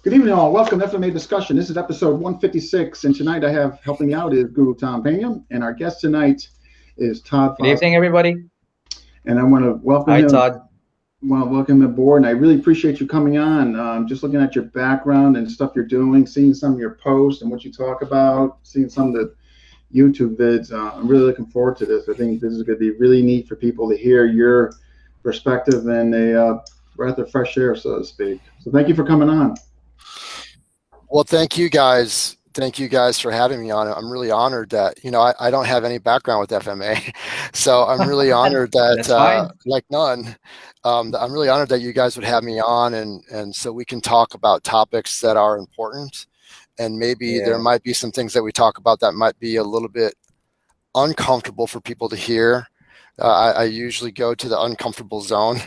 Good evening, all. Welcome to FMA Discussion. This is episode 156, and tonight I have helping me out is Guru Tom Pena, and our guest tonight is Todd Good Fossey. evening, everybody. And I want to welcome him. Hi, Todd. Well, welcome aboard, and I really appreciate you coming on. Just looking at your background and stuff you're doing, seeing some of your posts and what you talk about, seeing some of the YouTube vids. I'm really looking forward to this. I think this is going to be really neat for people to hear your perspective and a breath of fresh air, so to speak. So thank you for coming on. Well, thank you guys. Thank you guys for having me on. I'm really honored that, I don't have any background with FMA. So I'm really honored that, like none, I'm really honored that you guys would have me on and so we can talk about topics that are important. And maybe there might be some things that we talk about that might be a little bit uncomfortable for people to hear. I usually go to the uncomfortable zone,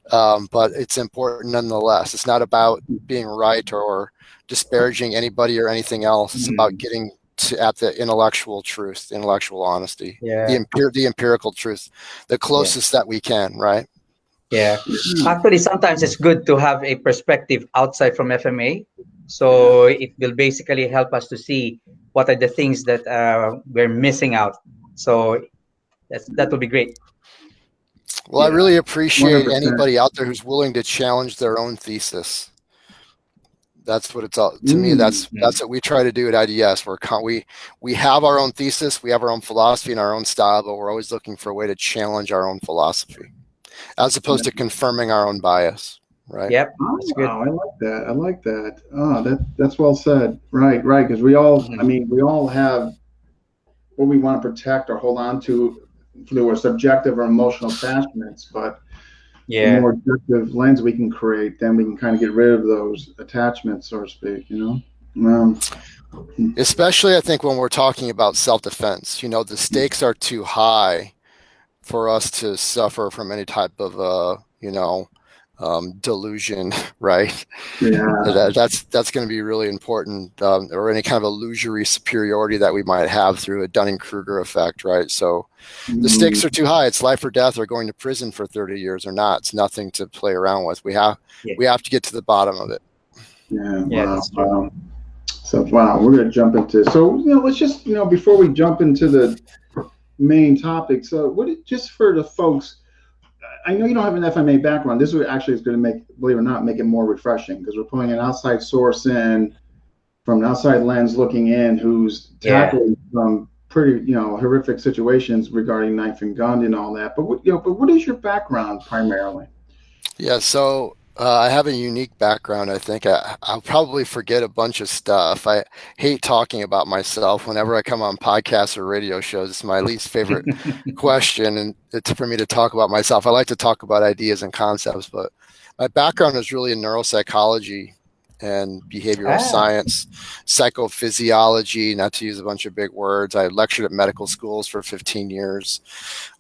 but it's important nonetheless. It's not about being right or disparaging anybody or anything else. It's about getting at the intellectual truth, the intellectual honesty, the empirical truth, the closest that we can, right? Yeah. Actually, sometimes it's good to have a perspective outside from FMA. So it will basically help us to see what are the things that we're missing out. So that would be great. Well, I really appreciate 100%. Anybody out there who's willing to challenge their own thesis. That's what it's all to me. That's what we try to do at IDS. We have our own thesis, we have our own philosophy and our own style, but we're always looking for a way to challenge our own philosophy, as opposed to confirming our own bias. Right. Yep. Wow, I like that. I like that. Oh, that's well said. Right. Because we all, we all have what we want to protect or hold on to through subjective or emotional attachments, but the more objective lens we can create, then we can kind of get rid of those attachments, so to speak, Especially, I think, when we're talking about self-defense, the stakes are too high for us to suffer from any type of, delusion, right? Yeah. That's going to be really important, or any kind of illusory superiority that we might have through a Dunning-Kruger effect, right? So the stakes are too high. It's life or death, or going to prison for 30 years or not. It's nothing to play around with. We have to get to the bottom of it. Wow. So we're going to jump into, let's just, before we jump into the main topic, so just for the folks, I know you don't have an FMA background. This is going to make, believe it or not, make it more refreshing, because we're pulling an outside source in from an outside lens looking in, who's tackling some pretty, horrific situations regarding knife and gun and all that. But what is your background primarily? Yeah, so I have a unique background. I think I'll probably forget a bunch of stuff. I hate talking about myself. Whenever I come on podcasts or radio shows, it's my least favorite question, and it's for me to talk about myself. I like to talk about ideas and concepts, but my background is really in neuropsychology and behavioral science, psychophysiology, not to use a bunch of big words. I lectured at medical schools for 15 years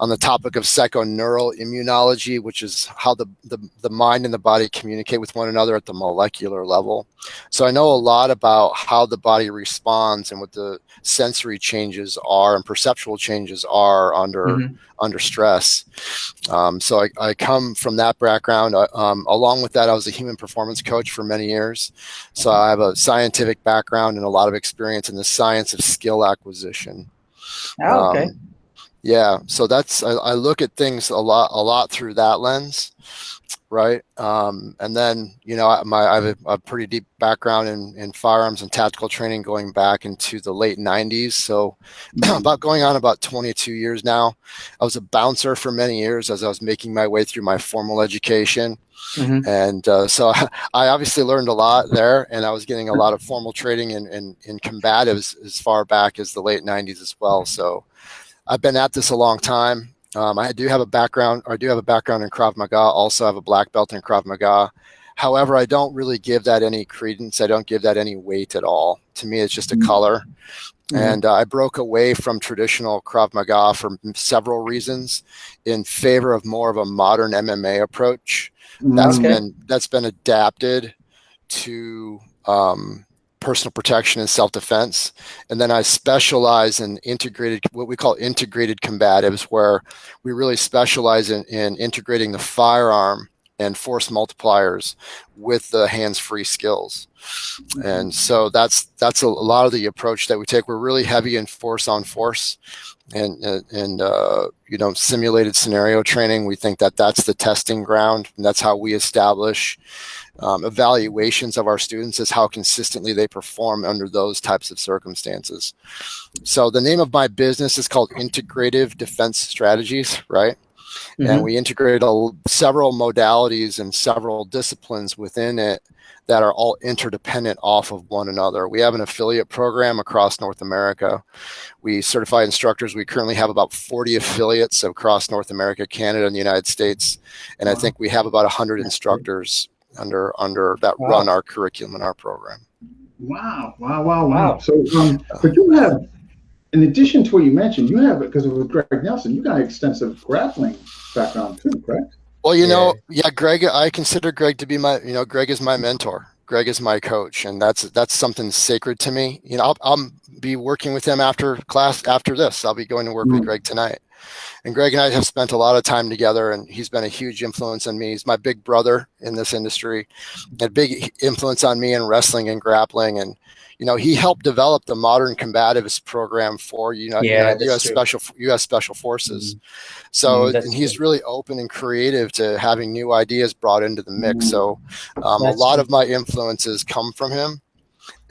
on the topic of psychoneural immunology, which is how the mind and the body communicate with one another at the molecular level. So I know a lot about how the body responds and what the sensory changes are and perceptual changes are under stress. So I come from that background. Along with that, I was a human performance coach for many years. So I have a scientific background and a lot of experience in the science of skill acquisition. Okay. So I look at things a lot through that lens, right? And then I have a pretty deep background in firearms and tactical training going back into the late 90s. So about 22 years now. I was a bouncer for many years as I was making my way through my formal education. And so I obviously learned a lot there, and I was getting a lot of formal training in combatives as far back as the late 90s as well. So I've been at this a long time. I do have a background in Krav Maga. Also have a black belt in Krav Maga. However, I don't really give that any credence. I don't give that any weight at all. To me, it's just a color. And I broke away from traditional Krav Maga for several reasons in favor of more of a modern MMA approach. That's been adapted to personal protection and self-defense. And then I specialize in what we call integrated combatives, where we really specialize in integrating the firearm and force multipliers with the hands-free skills. And so that's a lot of the approach that we take. We're really heavy in force on force and you know, simulated scenario training. We think that that's the testing ground, and that's how we establish evaluations of our students, is how consistently they perform under those types of circumstances. So the name of my business is called Integrative Defense Strategies, right? Mm-hmm. And we integrate several modalities and several disciplines within it that are all interdependent off of one another. We have an affiliate program across North America. We certify instructors. We currently have about 40 affiliates across North America, Canada, and the United States. And I think we have about 100 instructors under that run our curriculum and our program. Wow. So, but you have, in addition to what you mentioned, you have, because with Greg Nelson, you got extensive grappling background too, correct? Well, you know, Greg, I consider Greg to be Greg is my mentor. Greg is my coach, and that's something sacred to me. You know, I'll be working with him after class, after this. I'll be going to work with Greg tonight. And Greg and I have spent a lot of time together, and he's been a huge influence on me. He's my big brother in this industry, a big influence on me in wrestling and grappling. And, you know, he helped develop the modern combatives program for U.S. Special Forces. So he's really open and creative to having new ideas brought into the mix. So a lot of my influences come from him,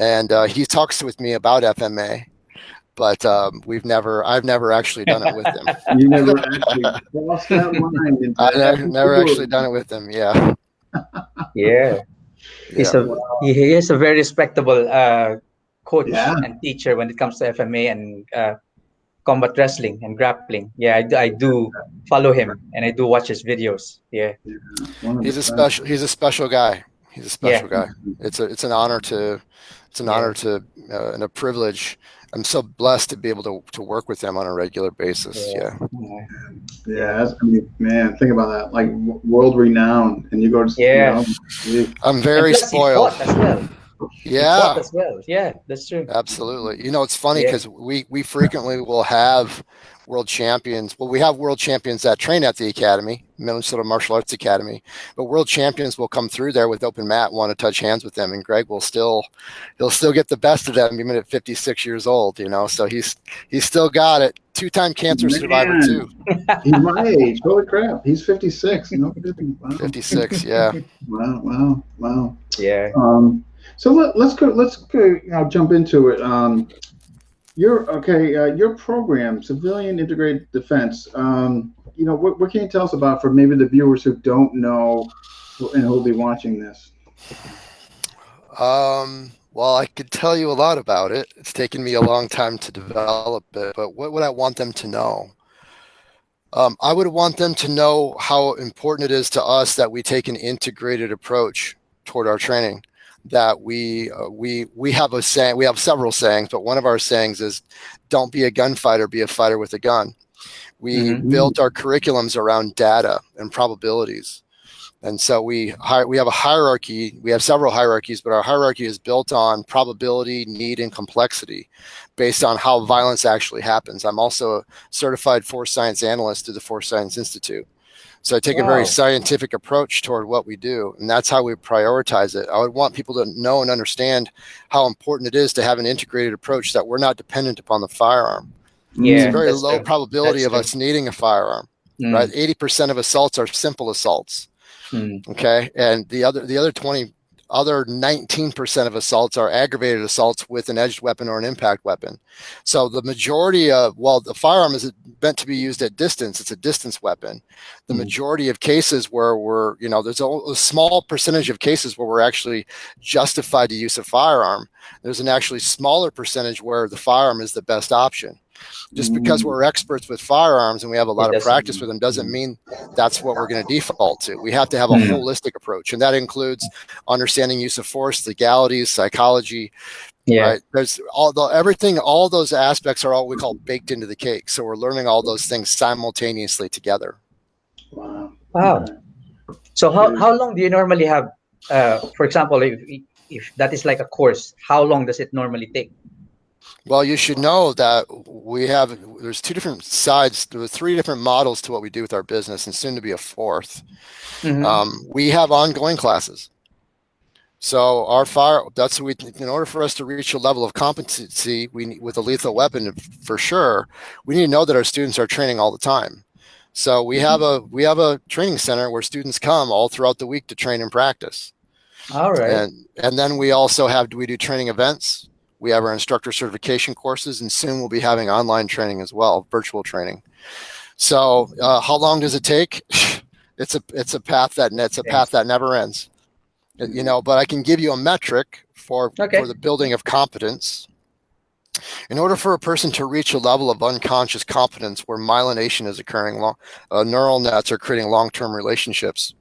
and he talks with me about FMA. But I've never actually done it with him. You never actually crossed that line. I've never actually done it with him. Yeah. He is a very respectable coach and teacher when it comes to FMA and combat wrestling and grappling. Yeah, I do follow him, and I do watch his videos. He's a special guy. He's a special guy. It's an honor and a privilege. I'm so blessed to be able to work with them on a regular basis. I mean, man, think about that. Like world renowned, and you go to I'm very spoiled. He fought as well. Yeah, as well. Yeah, that's true. Absolutely. You know, it's funny because we frequently will have world champions. Well, we have world champions that train at the academy, Minnesota Martial Arts Academy, but world champions will come through there with open mat, want to touch hands with them, and Greg will he'll still get the best of them even at 56 years old, you know. So he's still got it. 2-time cancer survivor too. He's my age. Holy crap. He's 56. You know, 56, yeah. Wow. Yeah. So let's go jump into it. Your program, Civilian Integrated Defense. You know, what can you tell us about for maybe the viewers who don't know and who'll be watching this? Well, I could tell you a lot about it. It's taken me a long time to develop it, but what would I want them to know? I would want them to know how important it is to us that we take an integrated approach toward our training. That we have a saying, we have several sayings, but one of our sayings is, don't be a gunfighter, be a fighter with a gun. We built our curriculums around data and probabilities. And so we have a hierarchy. We have several hierarchies, but our hierarchy is built on probability, need, and complexity based on how violence actually happens. I'm also a certified force science analyst through the Force Science Institute. So I take a very scientific approach toward what we do, and that's how we prioritize it. I would want people to know and understand how important it is to have an integrated approach, that we're not dependent upon the firearm. It's a very low probability of us needing a firearm, right? 80% of assaults are simple assaults, okay? And the other 19% of assaults are aggravated assaults with an edged weapon or an impact weapon. So the majority of, the firearm is meant to be used at distance. It's a distance weapon. The majority of cases where there's a small percentage of cases where we're actually justified to use a firearm. There's an actually smaller percentage where the firearm is the best option. Just because we're experts with firearms and we have a lot of practice with them doesn't mean that's what we're going to default to. We have to have a holistic approach, and that includes understanding use of force, legalities, psychology. Right? There's all those aspects are all we call baked into the cake. So we're learning all those things simultaneously together. Wow. So how long do you normally have? For example, if that is like a course, how long does it normally take? Well, you should know that there's two different sides, there are three different models to what we do with our business, and soon to be a fourth. We have ongoing classes. So in order for us to reach a level of competency, with a lethal weapon, for sure, we need to know that our students are training all the time. So we have a training center where students come all throughout the week to train and practice. All right. And then we also we do training events. We have our instructor certification courses, and soon we'll be having online training as well, virtual training. So how long does it take? It's a path that never ends. But I can give you a metric for the building of competence. In order for a person to reach a level of unconscious competence where myelination is occurring, neural nets are creating long-term relationships.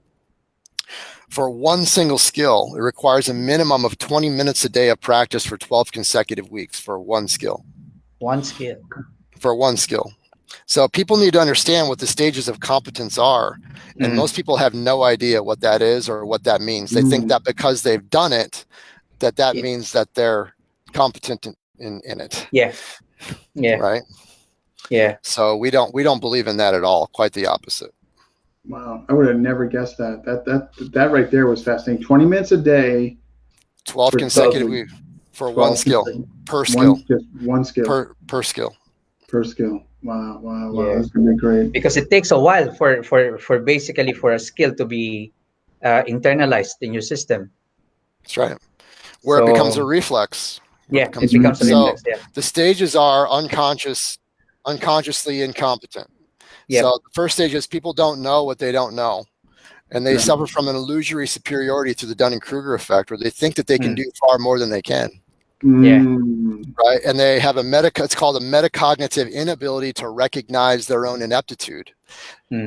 For one single skill, it requires a minimum of 20 minutes a day of practice for 12 consecutive weeks for one skill. For one skill. So people need to understand what the stages of competence are. And most people have no idea what that is or what that means. They think that because they've done it, that means that they're competent in it. Yeah. Right? Yeah. So we don't believe in that at all. Quite the opposite. Wow. I would have never guessed that. That right there was fascinating. 20 minutes a day. 12 consecutive weeks for one skill. Per skill. One skill. Per skill. Per skill. Wow. Yeah. That's gonna be great. Because it takes a while for basically for a skill to be internalized in your system. That's right. Where it becomes a reflex. It becomes a reflex. Yeah. The stages are unconsciously incompetent. Yep. So the first stage is people don't know what they don't know. And they suffer from an illusory superiority through the Dunning-Kruger effect, where they think that they can do far more than they can. Yeah. Right. And they have it's called a metacognitive inability to recognize their own ineptitude.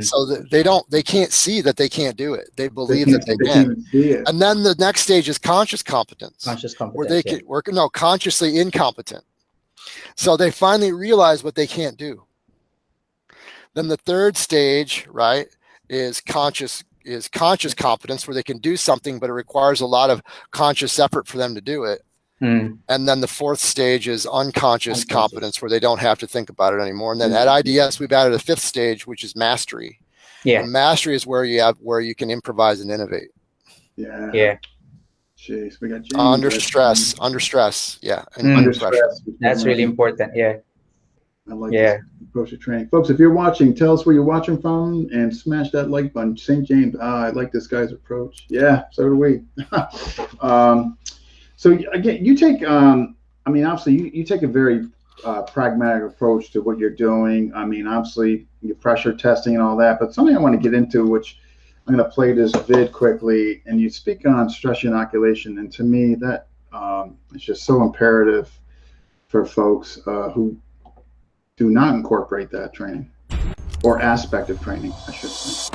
So that they can't see that they can't do it. They believe that they can. And then the next stage is conscious competence. Where they can work, consciously incompetent. So they finally realize what they can't do. Then the third stage, right, is conscious competence, where they can do something, but it requires a lot of conscious effort for them to do it. And then the fourth stage is unconscious competence, where they don't have to think about it anymore. And then at IDS, we've added a fifth stage, which is mastery. Yeah. And mastery is where you can improvise and innovate. Yeah. Jeez, we got James under stress. Yeah. And under pressure. That's really important. Yeah. I like this approach to training. Folks, if you're watching, tell us where you're watching from and smash that like button. St. James, I like this guy's approach. Yeah, so do we. So again, you take, obviously you take a very pragmatic approach to what you're doing. I mean, obviously your pressure testing and all that, but something I want to get into, which I'm going to play this vid quickly, and you speak on stress inoculation. And to me, that is just so imperative for folks who do not incorporate that training, or aspect of training, I should say.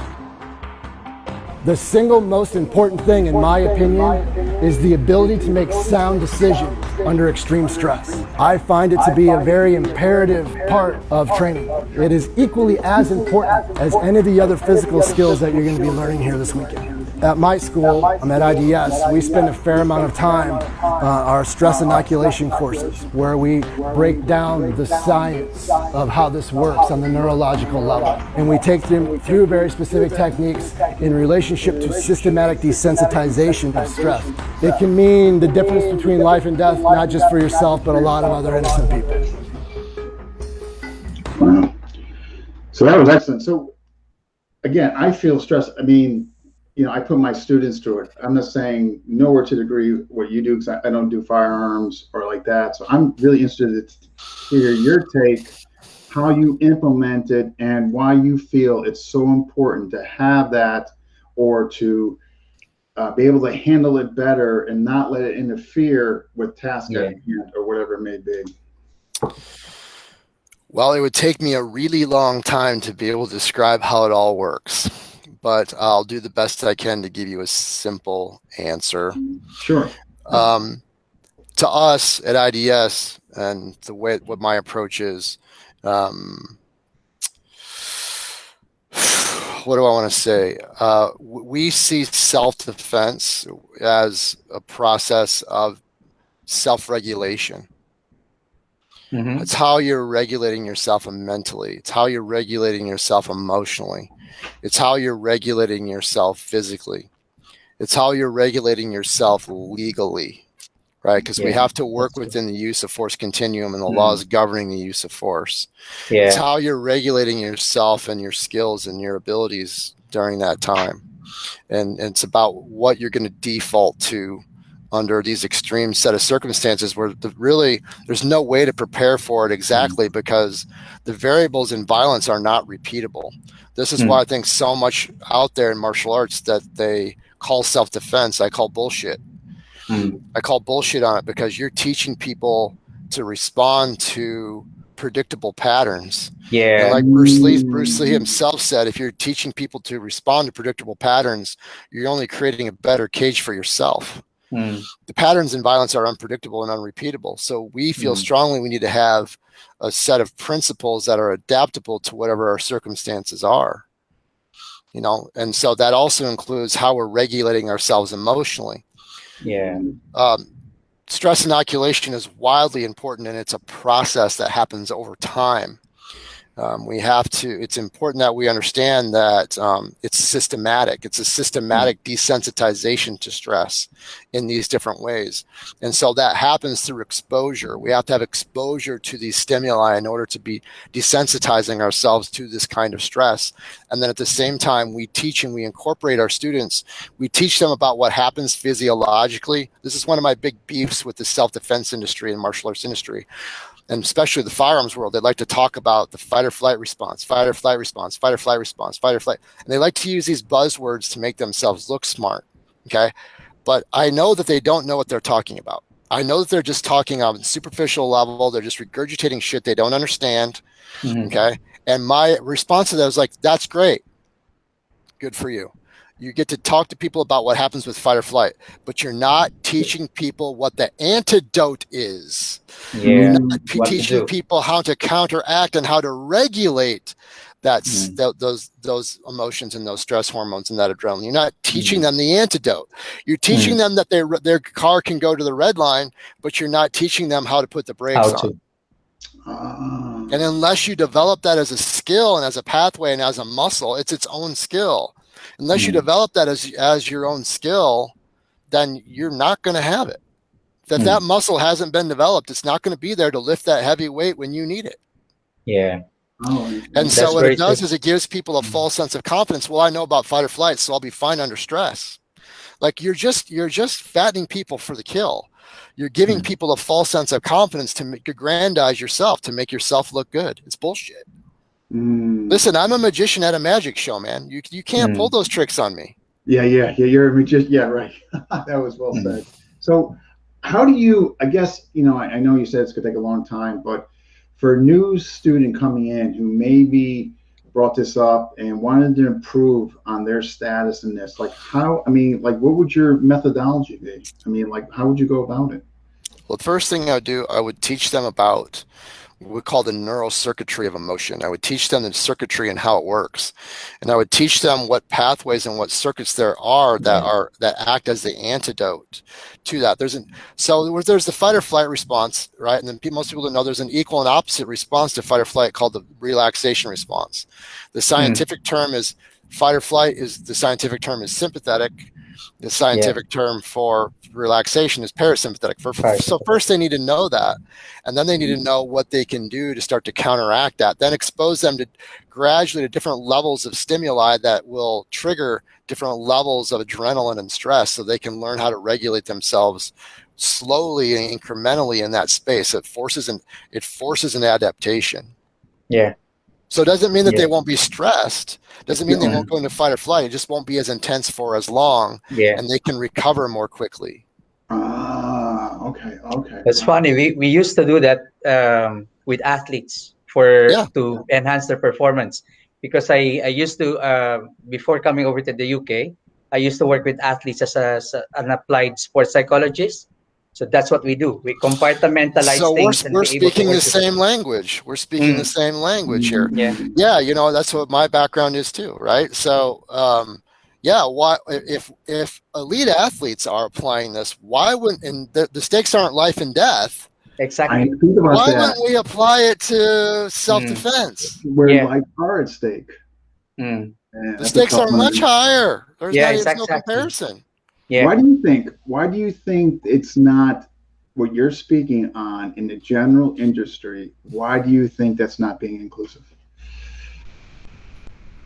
The single most important thing, in my opinion, is the ability to make sound decisions under extreme stress. I find it to be a very imperative part of training. It is equally as important as any of the other physical skills that you're going to be learning here this weekend. At my school, I'm at IDS, we spend a fair amount of time our stress inoculation courses, where we break down the science of how this works on the neurological level. And we take them through very specific techniques in relationship to systematic desensitization of stress. It can mean the difference between life and death, not just for yourself, but a lot of other innocent people. Wow. So that was excellent. So again, I feel stress. I mean, I put my students through it. I'm not saying nowhere to the degree what you do, because I don't do firearms or like that. So I'm really interested to hear your take, how you implement it, and why you feel it's so important to have that, or to be able to handle it better and not let it interfere with tasks at hand or whatever it may be. Well, it would take me a really long time to be able to describe how it all works, but I'll do the best I can to give you a simple answer. Sure. To us at IDS, and the way what my approach is, what do I want to say? We see self-defense as a process of self-regulation. Mm-hmm. It's how you're regulating yourself mentally. It's how you're regulating yourself emotionally. It's how you're regulating yourself physically. It's how you're regulating yourself legally, right? Because we have to work within the use of force continuum and the laws governing the use of force. Yeah. It's how you're regulating yourself and your skills and your abilities during that time. And it's about what you're going to default to under these extreme set of circumstances where there's no way to prepare for it exactly because the variables in violence are not repeatable. This is why I think so much out there in martial arts that they call self-defense, I call bullshit. I call bullshit on it because you're teaching people to respond to predictable patterns. Yeah. And like Bruce Lee himself said, if you're teaching people to respond to predictable patterns, you're only creating a better cage for yourself. The patterns in violence are unpredictable and unrepeatable. So we feel strongly we need to have a set of principles that are adaptable to whatever our circumstances are. And so that also includes how we're regulating ourselves emotionally. Yeah. Stress inoculation is wildly important, and it's a process that happens over time. It's important that we understand that it's systematic. It's a systematic desensitization to stress in these different ways. And so that happens through exposure. We have to have exposure to these stimuli in order to be desensitizing ourselves to this kind of stress. And then at the same time, we teach and we incorporate our students. We teach them about what happens physiologically. This is one of my big beefs with the self-defense industry and martial arts industry. And especially the firearms world, they like to talk about the fight or flight response, fight or flight response, fight or flight response, fight or flight. And they like to use these buzzwords to make themselves look smart, okay? But I know that they don't know what they're talking about. I know that they're just talking on a superficial level. They're just regurgitating shit they don't understand, okay? And my response to that is like, that's great. Good for you. You get to talk to people about what happens with fight or flight, but you're not teaching people what the antidote is. You're not teaching people how to counteract and how to regulate those emotions and those stress hormones and that adrenaline. You're not teaching them the antidote. You're teaching them that their car can go to the red line, but you're not teaching them how to put the brakes on. And unless you develop that as a skill and as a pathway and as a muscle, it's its own skill. Unless you develop that as your own skill, then you're not going to have it. If that muscle hasn't been developed, it's not going to be there to lift that heavy weight when you need it. Yeah. And so what it does is it gives people a false sense of confidence. Well, I know about fight or flight, so I'll be fine under stress. Like you're just fattening people for the kill. You're giving people a false sense of confidence to aggrandize yourself, to make yourself look good. It's bullshit. Listen, I'm a magician at a magic show, man. You can't pull those tricks on me. Yeah. You're a magician. Yeah, right. That was well said. So how do you, I guess, I know you said it's going to take a long time, but for a new student coming in who maybe brought this up and wanted to improve on their status in this, what would your methodology be? How would you go about it? Well, the first thing I would do, I would teach them about what we call the neural circuitry of emotion. I would teach them the circuitry and how it works. And I would teach them what pathways and what circuits there are that act as the antidote to that. There's the fight or flight response, right? And then most people don't know there's an equal and opposite response to fight or flight called the relaxation response. The scientific term is fight or flight the scientific term is sympathetic. The scientific term for relaxation is parasympathetic. So first they need to know that, and then they need to know what they can do to start to counteract that. Then expose them to gradually to different levels of stimuli that will trigger different levels of adrenaline and stress, so they can learn how to regulate themselves slowly and incrementally in that space. It forces an adaptation. Yeah. So it doesn't mean that they won't be stressed. Doesn't mean they won't go into fight or flight. It just won't be as intense for as long. Yeah. And they can recover more quickly. Okay. That's funny. We used to do that with athletes to enhance their performance. Because I used to, before coming over to the UK, I used to work with athletes as an applied sports psychologist. So that's what we do. We compartmentalize things. So we're speaking the same language. We're speaking the same language here. Yeah. That's what my background is too, right? So, why if elite athletes are applying this, why wouldn't? And the stakes aren't life and death. Exactly. think about Why that. wouldn't we apply it to self-defense? Where lives are at stake. Mm. The stakes are much higher. There's no comparison. Yeah. Why do you think it's not what you're speaking on in the general industry? Why do you think that's not being inclusive?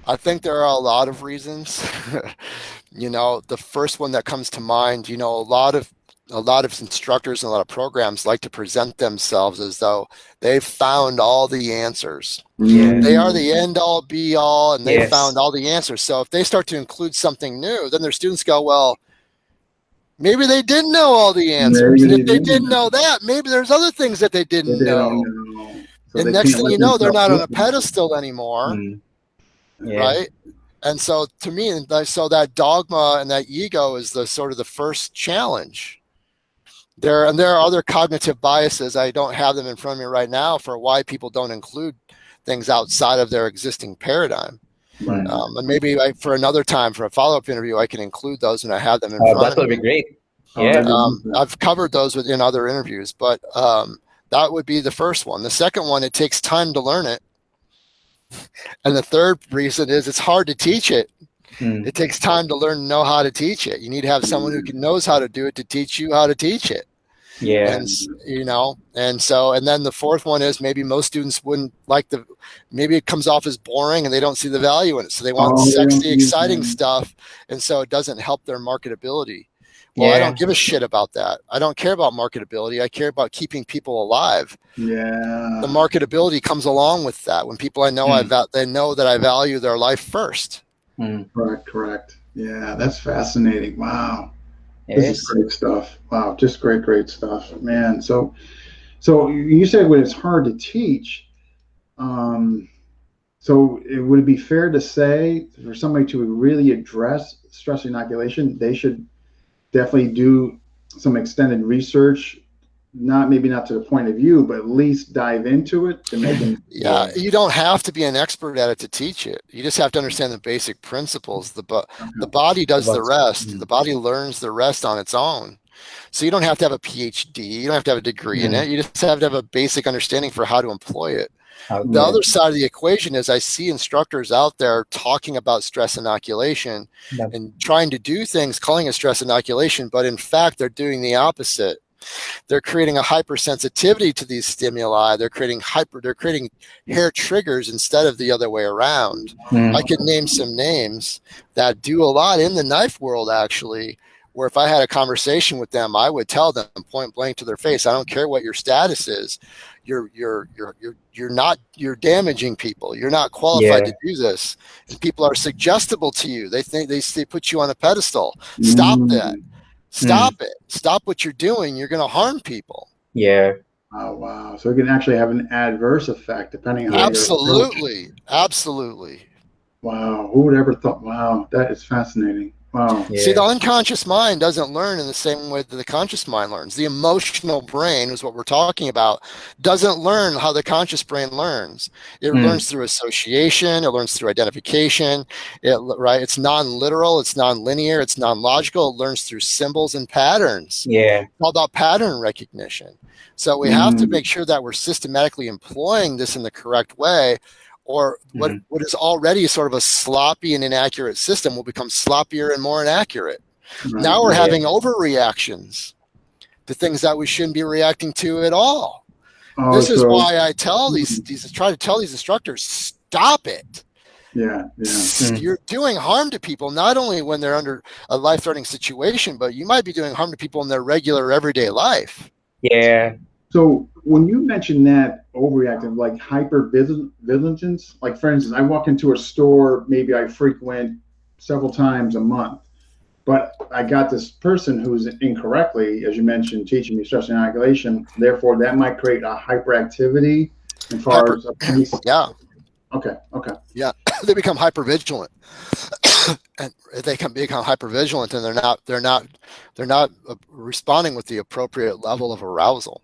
I think there are a lot of reasons. The first one that comes to mind, a lot of instructors and a lot of programs like to present themselves as though they've found all the answers. Yeah. They are the end all be all, and they Yes. found all the answers. So if they start to include something new, then their students go, well, maybe they didn't know all the answers. And if they didn't know that, maybe there's other things that they didn't know. So and next thing you know, they're not on a pedestal anymore. Yeah. Right? And so to me, so that dogma and that ego is the sort of the first challenge. There are other cognitive biases. I don't have them in front of me right now for why people don't include things outside of their existing paradigm. Right. And maybe for another time, for a follow-up interview, I can include those and I have them in front of me. That would be great. Yeah. I've covered those in other interviews, but that would be the first one. The second one, it takes time to learn it. And the third reason is it's hard to teach it. It takes time to learn and know how to teach it. You need to have someone who knows how to do it to teach you how to teach it. Yeah. And then the fourth one is maybe most students wouldn't like maybe it comes off as boring and they don't see the value in it. So they want sexy, exciting stuff. And so it doesn't help their marketability. Well, I don't give a shit about that. I don't care about marketability. I care about keeping people alive. Yeah. The marketability comes along with that. When people I know, they know that I value their life first. Correct. Yeah, that's fascinating. Wow. Yes. This is great stuff. Wow, just great stuff, man. So you said when it's hard to teach, so would it be fair to say for somebody to really address stress inoculation, they should definitely do some extended research, maybe not to the point of view, but at least dive into it to make them. Yeah, you don't have to be an expert at it to teach it. You just have to understand the basic principles. The body does the rest. The body learns the rest on its own. So you don't have to have a PhD. You don't have to have a degree in it. You just have to have a basic understanding for how to employ it. The other side of the equation is I see instructors out there talking about stress inoculation and trying to do things, calling it stress inoculation, but in fact, they're doing the opposite. They're creating a hypersensitivity to these stimuli. They're creating hair triggers instead of the other way around. I could name some names that do a lot in the knife world, actually, where if I had a conversation with them, I would tell them point blank to their face, I don't care what your status is. You're damaging people. You're not qualified to do this. And people are suggestible to you. They think they put you on a pedestal. Stop that. Stop it. Stop what you're doing. You're going to harm people. Yeah. Oh, wow. So it can actually have an adverse effect depending on how Absolutely. Wow. Who would ever thought? Wow. That is fascinating. Wow. Yeah. See, the unconscious mind doesn't learn in the same way that the conscious mind learns. The emotional brain is what we're talking about. Doesn't learn how the conscious brain learns. It learns through association. It learns through identification. It's non-literal. It's non-linear. It's non-logical. It learns through symbols and patterns. Yeah. It's all about pattern recognition. So we have to make sure that we're systematically employing this in the correct way, or what is already sort of a sloppy and inaccurate system will become sloppier and more inaccurate. Right. Now we're having overreactions to things that we shouldn't be reacting to at all. This is why I tell try to tell these instructors, stop it. Yeah. You're doing harm to people, not only when they're under a life-threatening situation, but you might be doing harm to people in their regular everyday life. Yeah. So when you mentioned that overreactive, like hypervigilance, like for instance, I walk into a store, maybe I frequent several times a month, but I got this person who's incorrectly, as you mentioned, teaching me stress inoculation. Therefore, that might create a hyperactivity as far as a piece. Yeah. Okay. Yeah, they become hypervigilant, and they can become hypervigilant, and they're not responding with the appropriate level of arousal.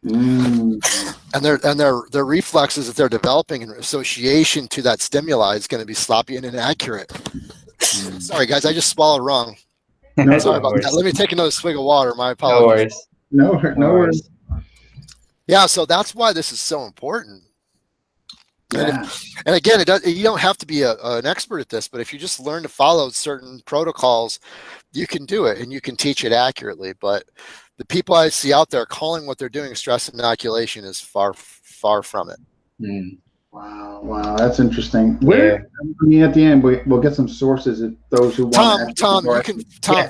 And their reflexes that they're developing in association to that stimuli is going to be sloppy and inaccurate. Sorry, guys, I just swallowed wrong. No, sorry about that. Let me take another swig of water. My apologies. No worries. Yeah, so that's why this is so important. Yeah. And again, you don't have to be an expert at this, but if you just learn to follow certain protocols, you can do it and you can teach it accurately. But the people I see out there calling what they're doing stress inoculation is far from it. Wow, that's interesting. Where, I mean, at the end, we'll get some sources of those who want. Tom,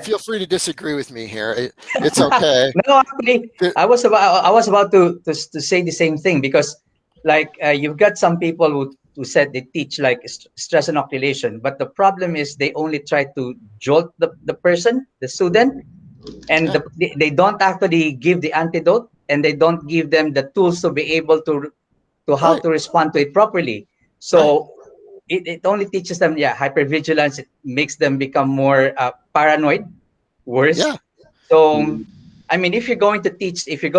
feel free to disagree with me here. It's okay. No, actually, I was about to say the same thing, because like you've got some people who said they teach like stress inoculation, but the problem is they only try to jolt the person, the student, and they don't actually give the antidote, and they don't give them the tools to be able to how to respond to it properly. So it only teaches them hypervigilance. It makes them become more paranoid, worse. Yeah. So I mean, if you're going to teach, if you're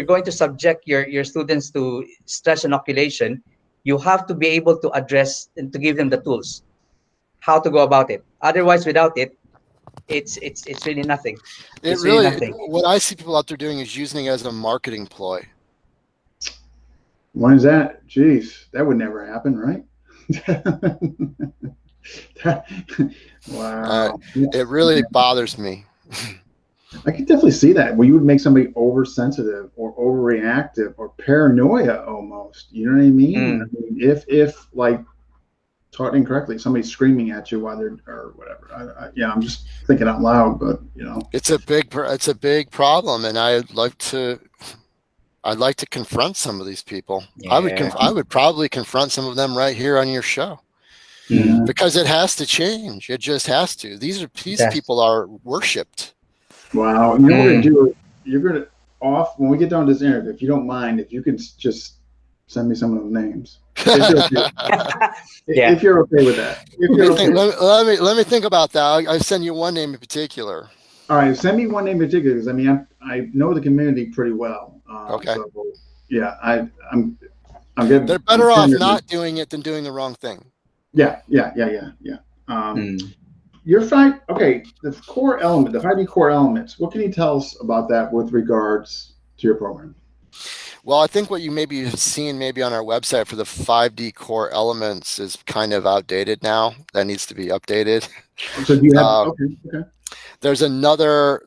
going to subject your students to stress inoculation, you have to be able to address and to give them the tools how to go about it. Otherwise, without it, it's really nothing. It's really nothing. What I see people out there doing is using it as a marketing ploy. When is that? Jeez, that would never happen, right? Wow. It really bothers me. I can definitely see that, where you would make somebody oversensitive or overreactive or paranoia almost. You know what I mean? I mean, if like taught incorrectly, somebody's screaming at you while they're or whatever. I'm just thinking out loud, but it's a big problem, and I'd like to confront some of these people. Yeah. I would probably confront some of them right here on your show, because it has to change. It just has to. These people are worshipped. Wow. You know what we're gonna do? You're gonna when we get done this interview, if you don't mind, if you could just send me some of those names. If you're okay with that. Let me think about that. I'll send you one name in particular. All right, send me one name in particular, because I mean I know the community pretty well. Okay. So, yeah, I'm good. They're better off not doing it than doing the wrong thing. Yeah. Your the core element, the 5D core elements. What can you tell us about that with regards to your program? Well, I think what you maybe have seen maybe on our website for the 5D core elements is kind of outdated now. That needs to be updated. So do you have okay. There's another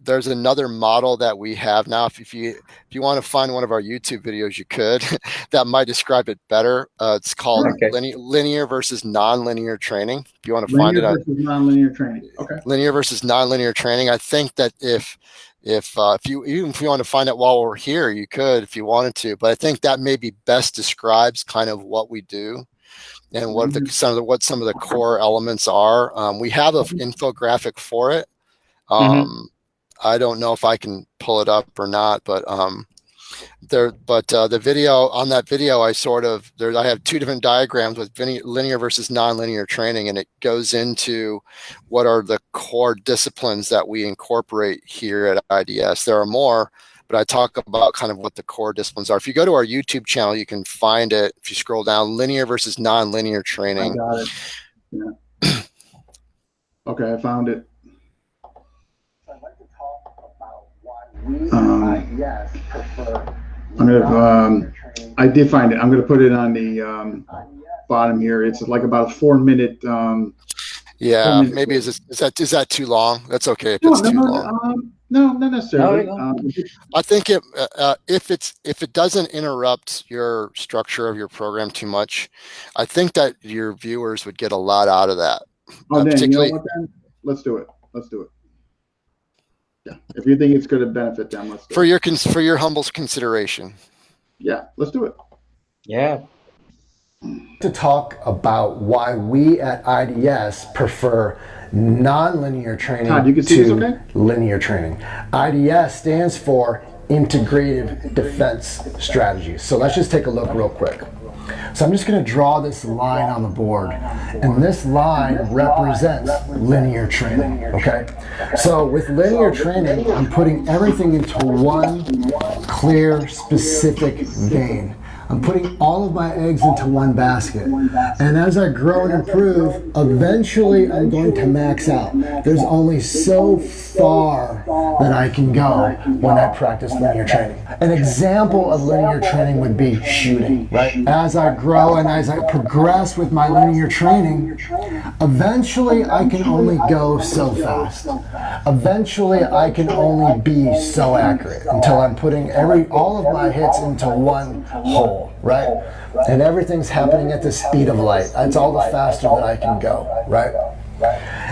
model that we have now. If you want to find one of our YouTube videos, you could. That might describe it better. It's called linear versus nonlinear training. If you want to find it on nonlinear training. Okay. Linear versus nonlinear training. I think that if you want to find out while we're here, you could if you wanted to. But I think that maybe best describes kind of what we do and what some of the core elements are. We have an infographic for it. I don't know if I can pull it up or not, but the video I have two different diagrams with linear versus nonlinear training, and it goes into what are the core disciplines that we incorporate here at IDS. There are more, but I talk about kind of what the core disciplines are. If you go to our YouTube channel, you can find it. If you scroll down, linear versus nonlinear training. I got it. Yeah. Okay, I found it. I did find it. I'm going to put it on the bottom here. It's like about a 4-minute. Maybe is that too long? That's okay if it's too long. No, not necessarily. I think if it doesn't interrupt your structure of your program too much, I think that your viewers would get a lot out of that. Then, you know what, then? Let's do it. Yeah. If you think it's going to benefit them, let's do it. For your humble consideration. Yeah, let's do it. Yeah. To talk about why we at IDS prefer nonlinear training Todd, you can see this okay? Linear training. IDS stands for Integrative Defense Strategies. So let's just take a look real quick. So I'm just going to draw this line on the board, and this line represents linear training, okay? So with linear training, I'm putting everything into one clear, specific vein. I'm putting all of my eggs into one basket. And as I grow and improve, eventually I'm going to max out. There's only so far that I can go when I practice linear training. An example of linear training would be shooting, right? As I grow and as I progress with my linear training, eventually I can only go so fast. Eventually I can only be so accurate until I'm putting all of my hits into one hole, right? And everything's happening at the speed of light. That's all the faster that I can go, right?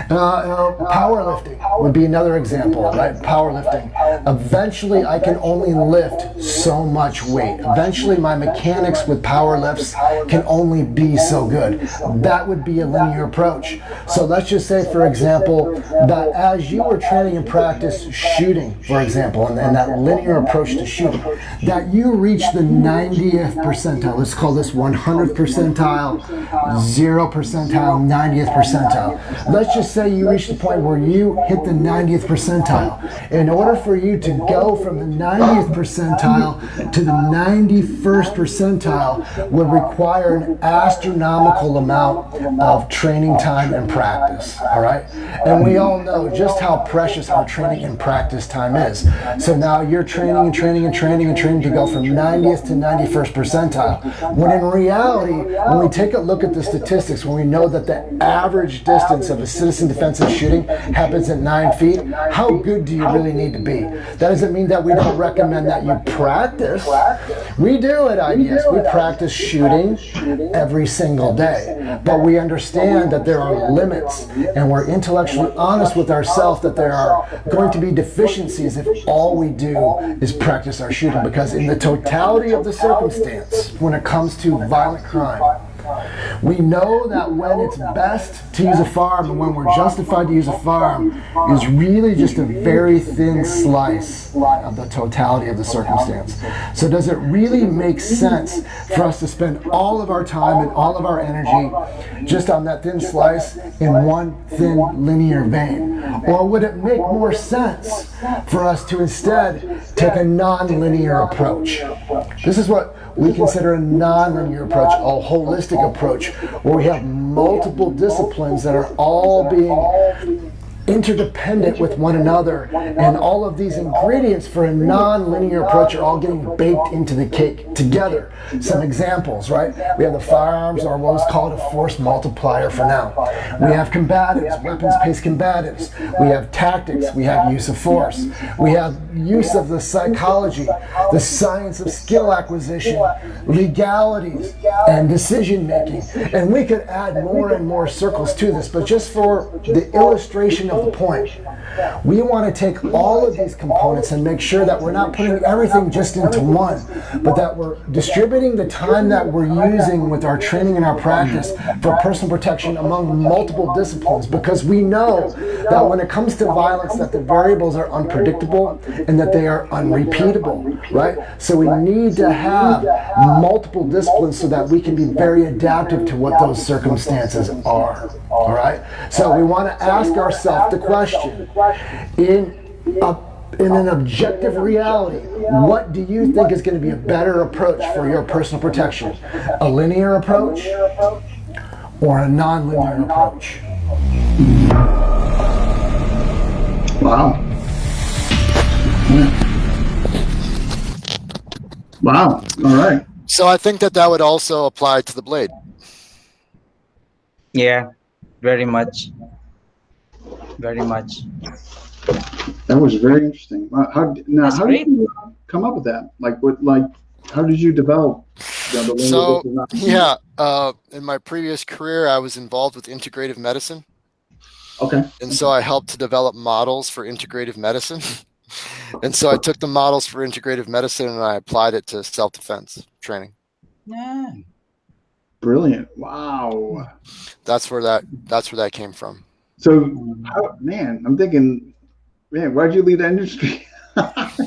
Powerlifting would be another example, right? Powerlifting. Eventually, I can only lift so much weight. Eventually, my mechanics with power lifts can only be so good. That would be a linear approach. So let's just say, for example, that as you were training and practice shooting, for example, and that linear approach to shooting, that you reach the 90th percentile. Let's call this 100th percentile, 0 percentile, 90th percentile. Let's just say you reach the point where you hit the 90th percentile. In order for you to go from the 90th percentile to the 91st percentile would require an astronomical amount of training time and practice, all right? And we all know just how precious our training and practice time is. So now you're training and training and training and training to go from 90th to 91st percentile. When in reality, when we take a look at the statistics, when we know that the average distance of a citizen defensive shooting happens at 9 feet, how good do you really need to be? That doesn't mean that we don't recommend that you practice. We do at IDS. We practice shooting every single day. But we understand that there are limits, and we're intellectually honest with ourselves that there are going to be deficiencies if all we do is practice our shooting. Because in the totality of the circumstance, when it comes to violent crime, we know that when it's best to use a firearm and when we're justified to use a firearm is really just a very thin slice of the totality of the circumstance. So does it really make sense for us to spend all of our time and all of our energy just on that thin slice in one thin linear vein? Or would it make more sense for us to instead take a non-linear approach? This is what we consider a non-linear approach, a holistic approach, where we have multiple disciplines that are all being interdependent with one another, and all of these ingredients for a non-linear approach are all getting baked into the cake together. Some examples, right? We have the firearms, or what is called a force multiplier for now. We have combatives, weapons-based combatives. We have tactics, we have use of force. We have use of the psychology, the science of skill acquisition, legalities, and decision-making. And we could add more and more circles to this, but just for the illustration of the point, we want to take all of these components and make sure that we're not putting everything just into one, but that we're distributing the time that we're using with our training and our practice for personal protection among multiple disciplines, because we know that when it comes to violence that the variables are unpredictable and that they are unrepeatable, right? So we need to have multiple disciplines so that we can be very adaptive to what those circumstances are, all right? So we want to ask ourselves the question, in an objective reality, what do you think is going to be a better approach for your personal protection? A linear approach or a non-linear approach? Wow. Wow. All right. So I think that would also apply to the blade. Yeah, very much. Very much. That was very interesting. How did you come up with that? How did you develop the So, yeah, in my previous career, I was involved with integrative medicine. Okay. And so I helped to develop models for integrative medicine. And so I took the models for integrative medicine and I applied it to self-defense training. Yeah. Brilliant. Wow. That's where that came from. So, I'm thinking, man, why'd you leave the industry?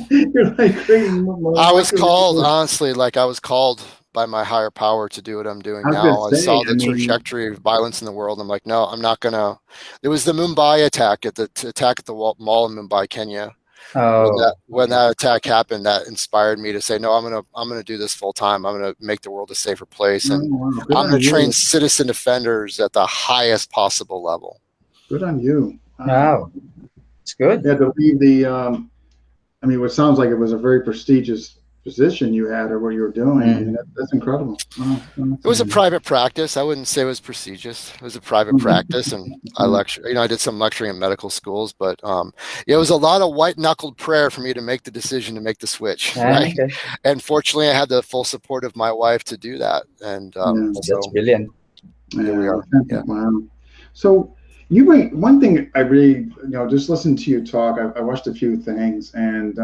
You're like creating I was called, honestly, I was called by my higher power to do what I'm doing now. I saw the trajectory of violence in the world. I'm like, no, I'm not gonna. It was the Mumbai attack at the mall in Mumbai, Kenya. when that attack happened, that inspired me to say, no, I'm gonna do this full time. I'm gonna make the world a safer place, and I'm gonna train citizen defenders at the highest possible level. Good on you. Wow, it's good. Yeah, to leave the. I mean, what sounds like it was a very prestigious position you had, or what you were doing. I mean, that's incredible. Wow, it was a private practice. I wouldn't say it was prestigious. It was a private practice, and I lecture. I did some lecturing in medical schools, but it was a lot of white knuckled prayer for me to make the decision to make the switch. Right? Okay. And fortunately, I had the full support of my wife to do that. And that's brilliant. Here we are. Yeah. Wow. So you bring one thing. I really, just listen to you talk. I watched a few things, and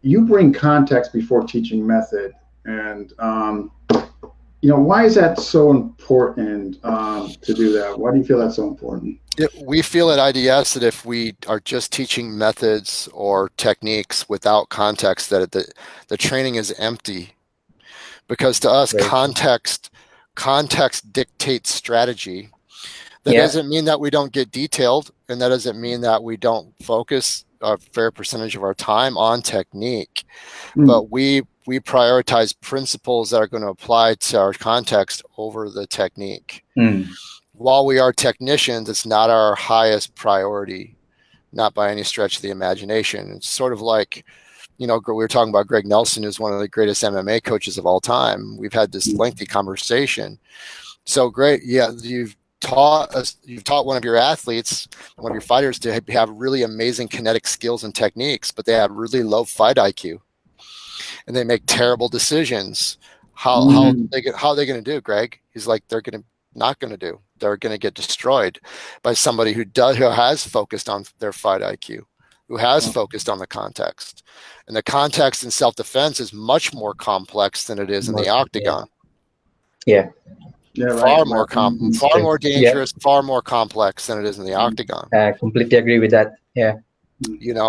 you bring context before teaching method, and why is that so important to do that? Why do you feel that's so important? We feel at IDS that if we are just teaching methods or techniques without context, that the training is empty, because to us, context dictates strategy. That doesn't mean that we don't get detailed, and that doesn't mean that we don't focus a fair percentage of our time on technique, but we prioritize principles that are going to apply to our context over the technique. While we are technicians, it's not our highest priority, not by any stretch of the imagination. It's sort of like, we were talking about Greg Nelson, who's one of the greatest MMA coaches of all time. We've had this lengthy conversation. So great. Yeah. You've taught one of your athletes, one of your fighters, to have really amazing kinetic skills and techniques, but they have really low fight IQ, and they make terrible decisions. How are they going to do, Greg? He's like, they're not going to do. They're going to get destroyed by somebody who has focused on their fight IQ, who has focused on the context. And the context in self-defense is much more complex than it is in the octagon. Yeah. Far more dangerous, far more complex than it is in the octagon. I completely agree with that. Yeah.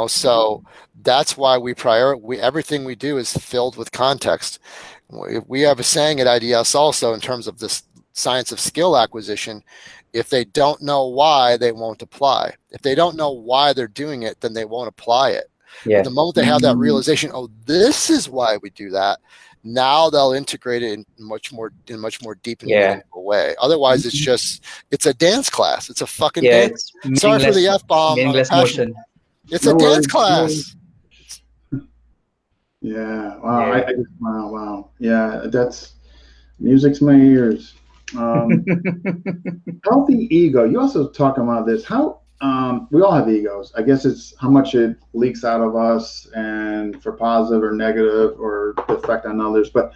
So that's why everything we do is filled with context. We have a saying at IDS also, in terms of this science of skill acquisition: if they don't know why, they won't apply. If they don't know why they're doing it, then they won't apply it. But the moment they have that realization, this is why we do that, now they'll integrate it in much more deep and meaningful way. Otherwise, it's a dance class. It's a fucking dance. Sorry for the F-bomb. Meaningless motion. It's a dance class. Yeah. Wow. Wow. Yeah. That's music's my ears. Healthy ego. You also talk about this. How we all have egos. I guess it's how much it leaks out of us, and for positive or negative, or the effect on others. But as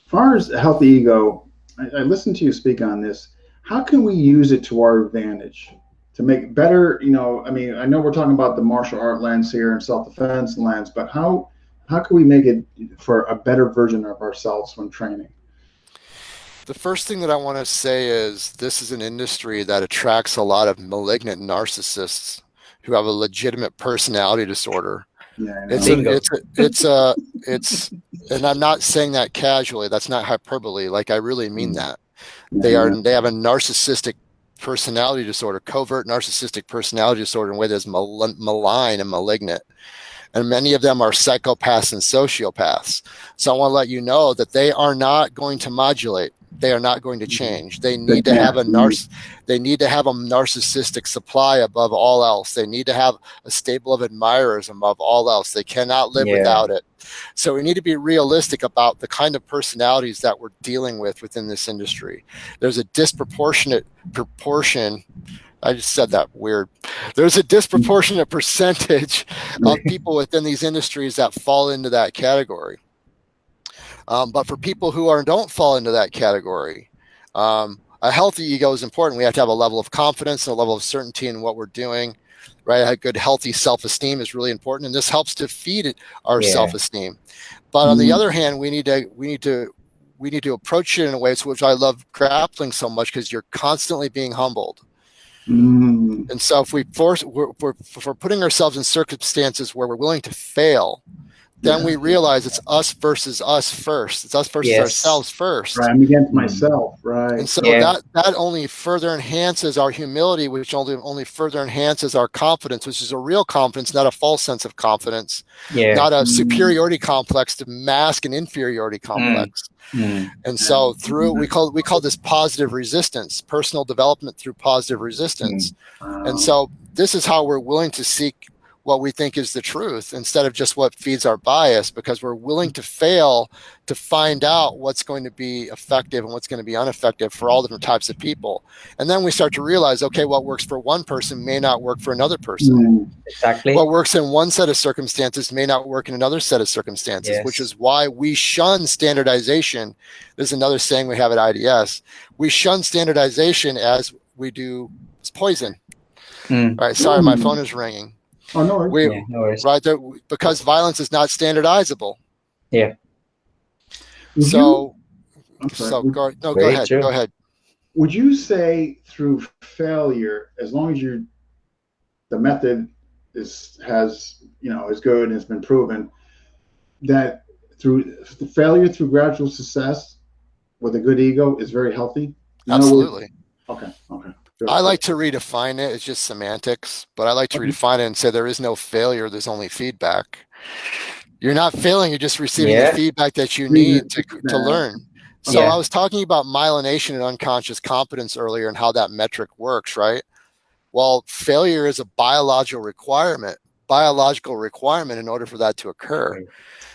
far as a healthy ego, I listened to you speak on this. How can we use it to our advantage to make better? I know we're talking about the martial art lens here and self-defense lens, but how can we make it for a better version of ourselves when training? The first thing that I want to say is this is an industry that attracts a lot of malignant narcissists who have a legitimate personality disorder. It's and I'm not saying that casually. That's not hyperbole. Like, I really mean that. They have a narcissistic personality disorder, covert narcissistic personality disorder, in a way that's malign and malignant. And many of them are psychopaths and sociopaths. So I want to let you know that they are not going to modulate. They are not going to change. They need to have a narcissistic supply above all else. They need to have a stable of admirers above all else. They cannot live without it. So we need to be realistic about the kind of personalities that we're dealing with within this industry. There's a disproportionate proportion. I just said that weird. There's a disproportionate percentage of people within these industries that fall into that category. But for people who don't fall into that category, a healthy ego is important. We have to have a level of confidence and a level of certainty in what we're doing, right? A good, healthy self-esteem is really important, and this helps to feed our self-esteem. But on the other hand, we need to approach it in a way which I love grappling so much, because you're constantly being humbled. And so if we're putting ourselves in circumstances where we're willing to fail, then we realize it's us versus us first. It's us versus ourselves first. Right, I'm against myself, right. And so that only further enhances our humility, which only further enhances our confidence, which is a real confidence, not a false sense of confidence, not a superiority complex to mask an inferiority complex. And so through we call this positive resistance, personal development through positive resistance. And so this is how we're willing to seek what we think is the truth instead of just what feeds our bias, because we're willing to fail to find out what's going to be effective and what's going to be ineffective for all different types of people. And then we start to realize, okay, what works for one person may not work for another person. Exactly. What works in one set of circumstances may not work in another set of circumstances, which is why we shun standardization. There's another saying we have at IDS. We shun standardization as we do poison. All right, sorry, my phone is ringing. Oh, no worries. No worries. Right there, because violence is not standardizable. Yeah. So, go ahead. Go ahead. Would you say through failure, as long as the method is good and has been proven, that through failure through gradual success with a good ego is very healthy? Absolutely. Okay. I like to redefine it. It's just semantics, but I like to redefine it and say there is no failure. There's only feedback. You're not failing. You're just receiving the feedback that you need to learn. So I was talking about myelination and unconscious competence earlier and how that metric works, right? Well, failure is a biological requirement in order for that to occur.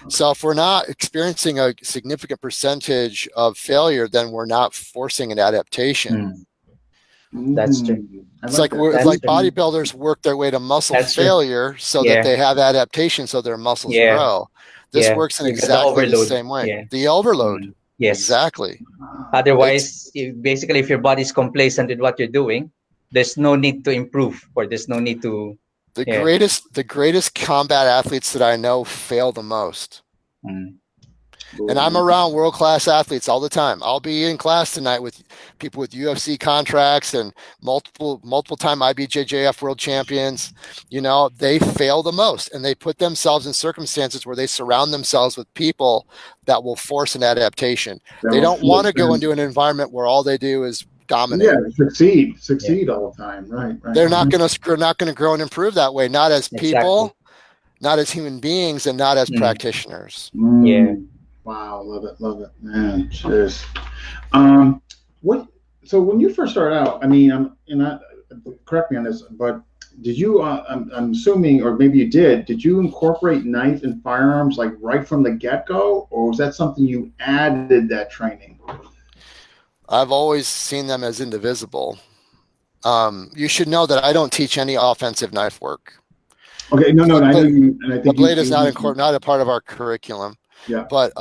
So if we're not experiencing a significant percentage of failure, then we're not forcing an adaptation. That's true. It's like bodybuilders work their way to muscle failure so that they have adaptation, so their muscles grow. This works in exactly the same way. The overload. Yes, exactly. Otherwise, if your body's complacent with what you're doing, there's no need to improve, or there's no need to. The greatest combat athletes that I know fail the most. And I'm around world-class athletes all the time. I'll be in class tonight with people with UFC contracts and multiple-time IBJJF world champions. They fail the most, and they put themselves in circumstances where they surround themselves with people that will force an adaptation. They don't want to go into an environment where all they do is dominate. Succeed all the time. Right. They're not going to grow and improve that way. Not as people, not as human beings, and not as practitioners. Wow, love it, man. Cheers. So when you first started out, correct me on this, but did you? I'm assuming, or maybe you did. Did you incorporate knife and firearms like right from the get-go, or was that something you added that training? I've always seen them as indivisible. You should know that I don't teach any offensive knife work. Okay, no, I know you. And I think the blade is not a part of our curriculum. Yeah. But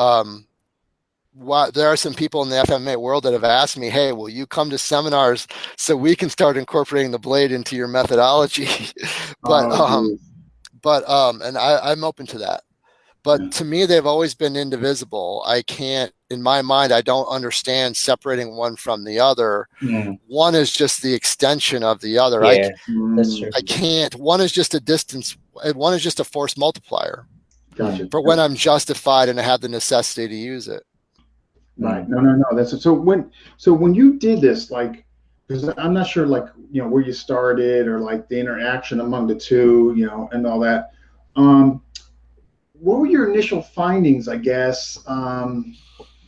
there are some people in the FMA world that have asked me, hey, will you come to seminars so we can start incorporating the blade into your methodology? And I'm open to that. But to me, they've always been indivisible. In my mind, I don't understand separating one from the other. One is just the extension of the other. That's true. I can't. One is just a distance. One is just a force multiplier. Gotcha. For when I'm justified and I have the necessity to use it. Right. No. That's it. So when you did this, because I'm not sure, where you started or the interaction among the two, and all that. What were your initial findings? I guess and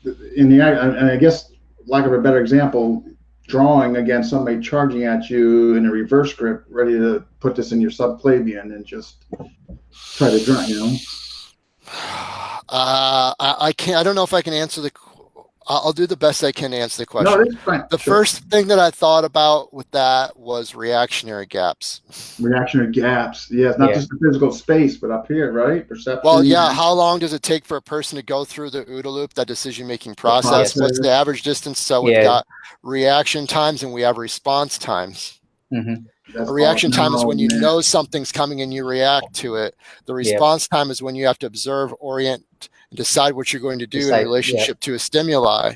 I guess, lack of a better example, drawing against somebody charging at you in a reverse grip, ready to put this in your subclavian and just try to draw. I can't. I don't know if I can answer I'll do the best I can to answer the question. No, that's fine. The first thing that I thought about with that was reactionary gaps. Reactionary gaps. Yes, not just the physical space, but up here, right? Perception. Well, yeah. How long does it take for a person to go through the OODA loop, that decision-making process? What's the average distance? So we've got reaction times and we have response times. A reaction time is when you know something's coming and you react to it. The response time is when you have to observe, orient, and decide what you're going to do in relationship to a stimuli.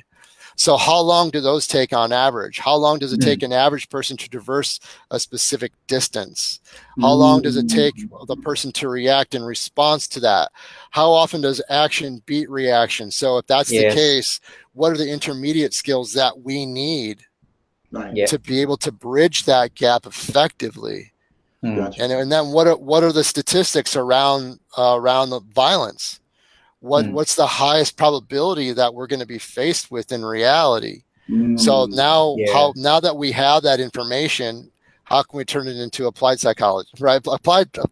So how long do those take on average? How long does it take an average person to traverse a specific distance? How long does it take the person to react in response to that? How often does action beat reaction? So if that's the case, what are the intermediate skills that we need to be able to bridge that gap effectively? Gotcha. And then what are the statistics around the violence? What's the highest probability that we're going to be faced with in reality? So now that we have that information, how can we turn it into applied psychology, right?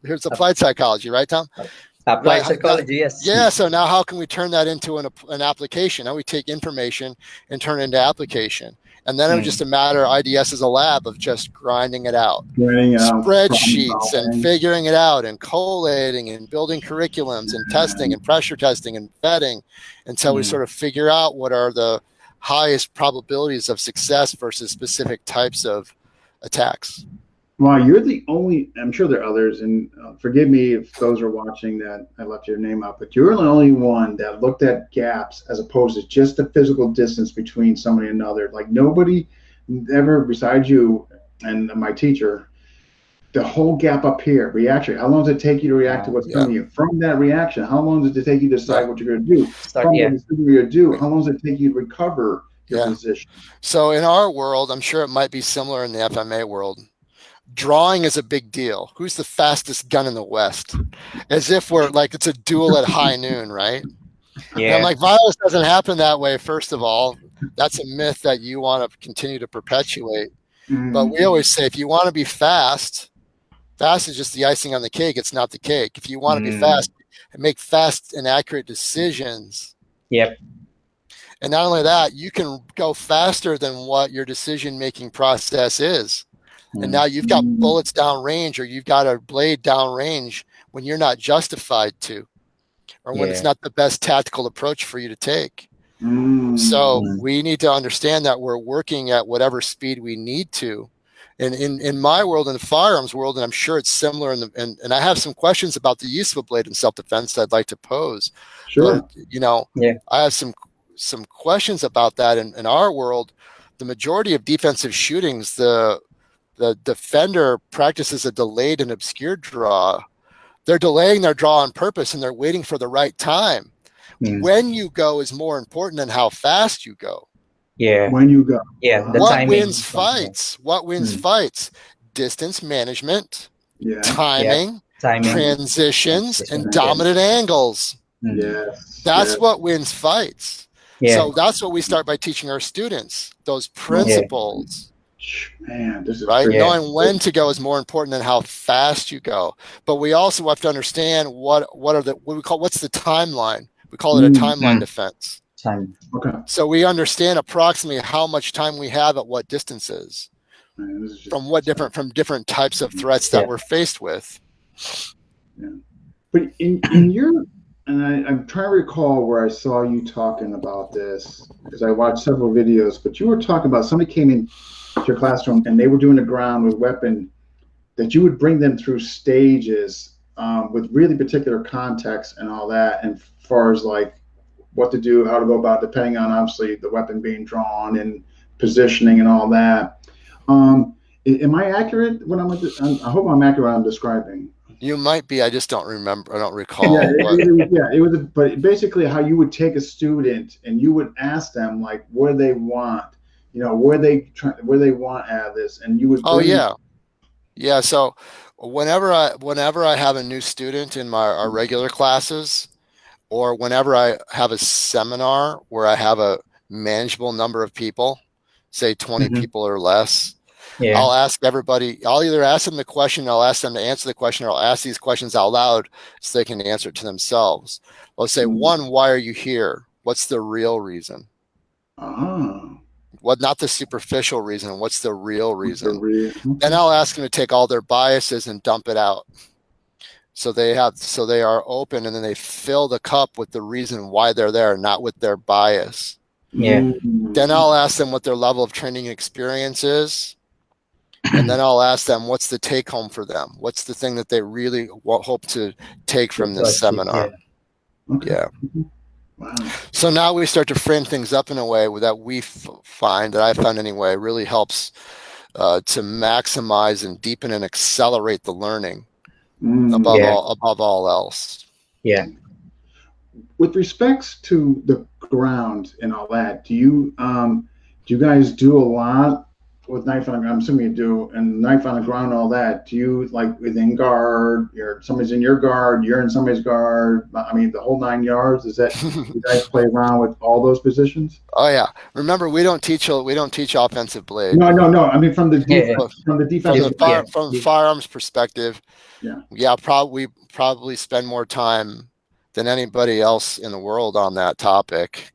Here's applied psychology, right, Tom? Applied psychology, yes. Yeah, so now how can we turn that into an application? Now we take information and turn it into application. And then it was just a matter, IDS is a lab of just grinding it out. Spreadsheets and figuring it out and collating and building curriculums and testing and pressure testing and vetting until we sort of figure out what are the highest probabilities of success versus specific types of attacks. Wow, you're the only, I'm sure there are others, and forgive me if those are watching that I left your name out, but you're the only one that looked at gaps as opposed to just the physical distance between somebody and another. Like nobody ever besides you and my teacher, the whole gap up here, reaction, how long does it take you to react to what's coming to you? From that reaction, how long does it take you to decide what you're going to do? From the decision you're going to do, how long does it take you to recover your position? So in our world, I'm sure it might be similar in the FMA world. Drawing is a big deal. Who's the fastest gun in the West? As if we're like it's a duel at high noon, right? Yeah. And I'm like, violence doesn't happen that way. First of all, that's a myth that you want to continue to perpetuate. But we always say, if you want to be fast, fast is just the icing on the cake. It's not the cake. If you want to be fast and make fast and accurate decisions. Yep. And not only that, you can go faster than what your decision-making process is. And now you've got bullets downrange, or you've got a blade downrange when you're not justified to, or when it's not the best tactical approach for you to take. So we need to understand that we're working at whatever speed we need to. And in my world, in the firearms world, and I'm sure it's similar, and I have some questions about the use of a blade in self-defense that I'd like to pose. Sure. But, I have some questions about that. In our world, the majority of defensive shootings, the defender practices a delayed and obscured draw. They're delaying their draw on purpose, and they're waiting for the right time. When you go is more important than how fast you go. Yeah. When you go. Yeah. What wins fights? What wins fights? Distance management, timing, transitions, and dominant angles. That's what wins fights. So that's what we start by teaching our students, those principles. Man, this is right. Knowing when to go is more important than how fast you go. But we also have to understand what's the timeline. We call it a timeline defense. Okay. So we understand approximately how much time we have at what distances, from different types of threats that we're faced with. But in your, and I'm trying to recall where I saw you talking about this, because I watched several videos, but you were talking about somebody came in your classroom and they were doing a ground with weapon, that you would bring them through stages with really particular context and all that, and as far as like what to do, how to go about, depending on obviously the weapon being drawn and positioning and all that. Am I accurate when I hope I'm accurate when I'm describing. You might be. I just don't remember. I don't recall. It was but basically how you would take a student and you would ask them like what they want, where they want out of this, and you would. Yeah. So whenever I have a new student in our regular classes, or whenever I have a seminar where I have a manageable number of people, say 20 people or less. I'll ask everybody, I'll either ask them the question, I'll ask them to answer the question, or I'll ask these questions out loud so they can answer it to themselves. I'll say, one, why are you here? What's the real reason? What, not the superficial reason, what's the real reason? Then I'll ask them to take all their biases and dump it out. So they are open, and then they fill the cup with the reason why they're there, not with their bias. Then I'll ask them what their level of training experience is. And then I'll ask them, what's the take home for them? What's the thing that they really hope to take from this seminar? Wow. So now we start to frame things up in a way that that I found anyway, really helps to maximize and deepen and accelerate the learning above all else. Yeah. With respects to the ground and all that, do you guys do a lot with knife on the ground? I'm assuming you do, and knife on the ground, all that. Do you, like, within guard, somebody's in your guard, you're in somebody's guard? I mean, the whole 9 yards. Is that you guys play around with all those positions? Oh yeah. Remember, we don't teach offensive blade. No. I mean, from the defensive from the firearms perspective. Yeah. We probably spend more time than anybody else in the world on that topic.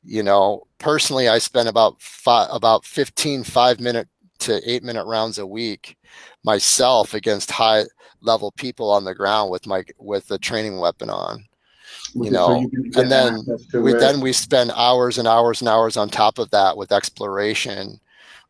You know, personally, I spend about 15 5-minute to 8-minute rounds a week myself against high level people on the ground with the training weapon on. You know, and then we spend hours and hours and hours on top of that with exploration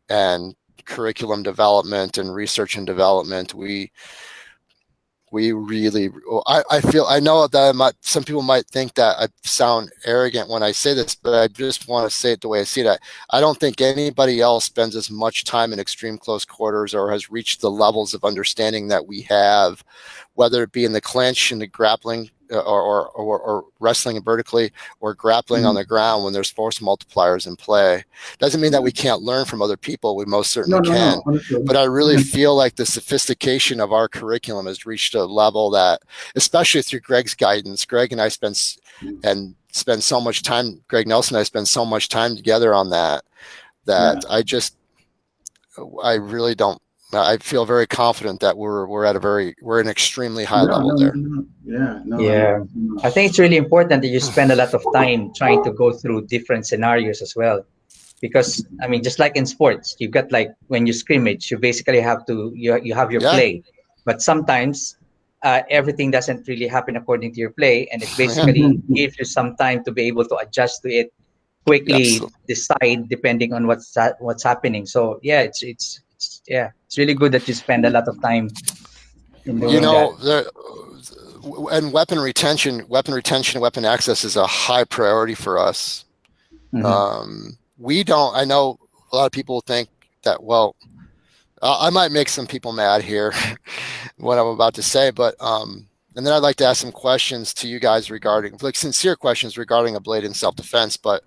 and curriculum development and research and development. We really, I know that some people might think that I sound arrogant when I say this, but I just want to say it the way I see it. I don't think anybody else spends as much time in extreme close quarters or has reached the levels of understanding that we have, whether it be in the clinch and the grappling or wrestling vertically or grappling on the ground when there's force multipliers in play. Doesn't mean that we can't learn from other people. We most certainly can. But I really feel like the sophistication of our curriculum has reached a level that, especially through Greg's guidance, Greg and I spend so much time, Greg Nelson and I spend so much time together on that I really don't. I feel very confident that we're an extremely high level there. I think it's really important that you spend a lot of time trying to go through different scenarios as well, because I mean, just like in sports, you've got, like, when you scrimmage, you basically have to you have your play, but sometimes everything doesn't really happen according to your play, and it basically gives you some time to be able to adjust to it quickly, decide depending on what's happening. So it's really good that you spend a lot of time in doing that. And weapon retention, weapon access is a high priority for us. I know a lot of people think that, well, I might make some people mad here what I'm about to say, but and then I'd like to ask some questions to you guys regarding, like, sincere questions regarding a blade in self-defense. But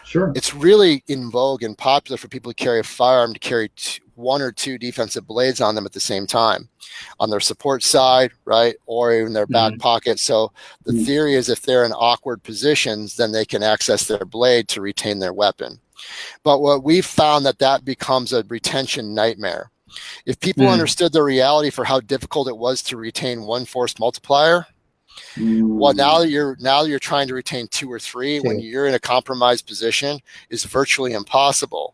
sure, it's really in vogue and popular for people to carry a firearm to carry one or two defensive blades on them at the same time, on their support side, right, or in their back pocket. So the theory is, if they're in awkward positions, then they can access their blade to retain their weapon. But what we've found that becomes a retention nightmare. If people understood the reality for how difficult it was to retain one force multiplier, well, now you're trying to retain 2 or 3 when you're in a compromised position is virtually impossible.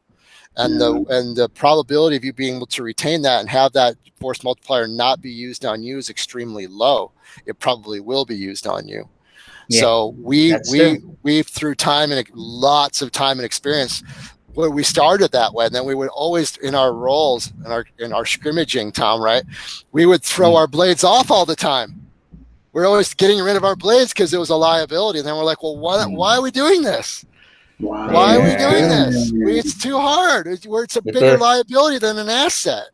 And the probability of you being able to retain that and have that force multiplier not be used on you is extremely low. It probably will be used on you. So we through time and lots of time and experience, where we started that way, and then we would always, in our roles, in our scrimmaging, Tom, right, we would throw our blades off all the time. We're always getting rid of our blades because it was a liability. And then we're like, well, why are we doing this? Why are we doing this? It's too hard. It's a bigger liability than an asset.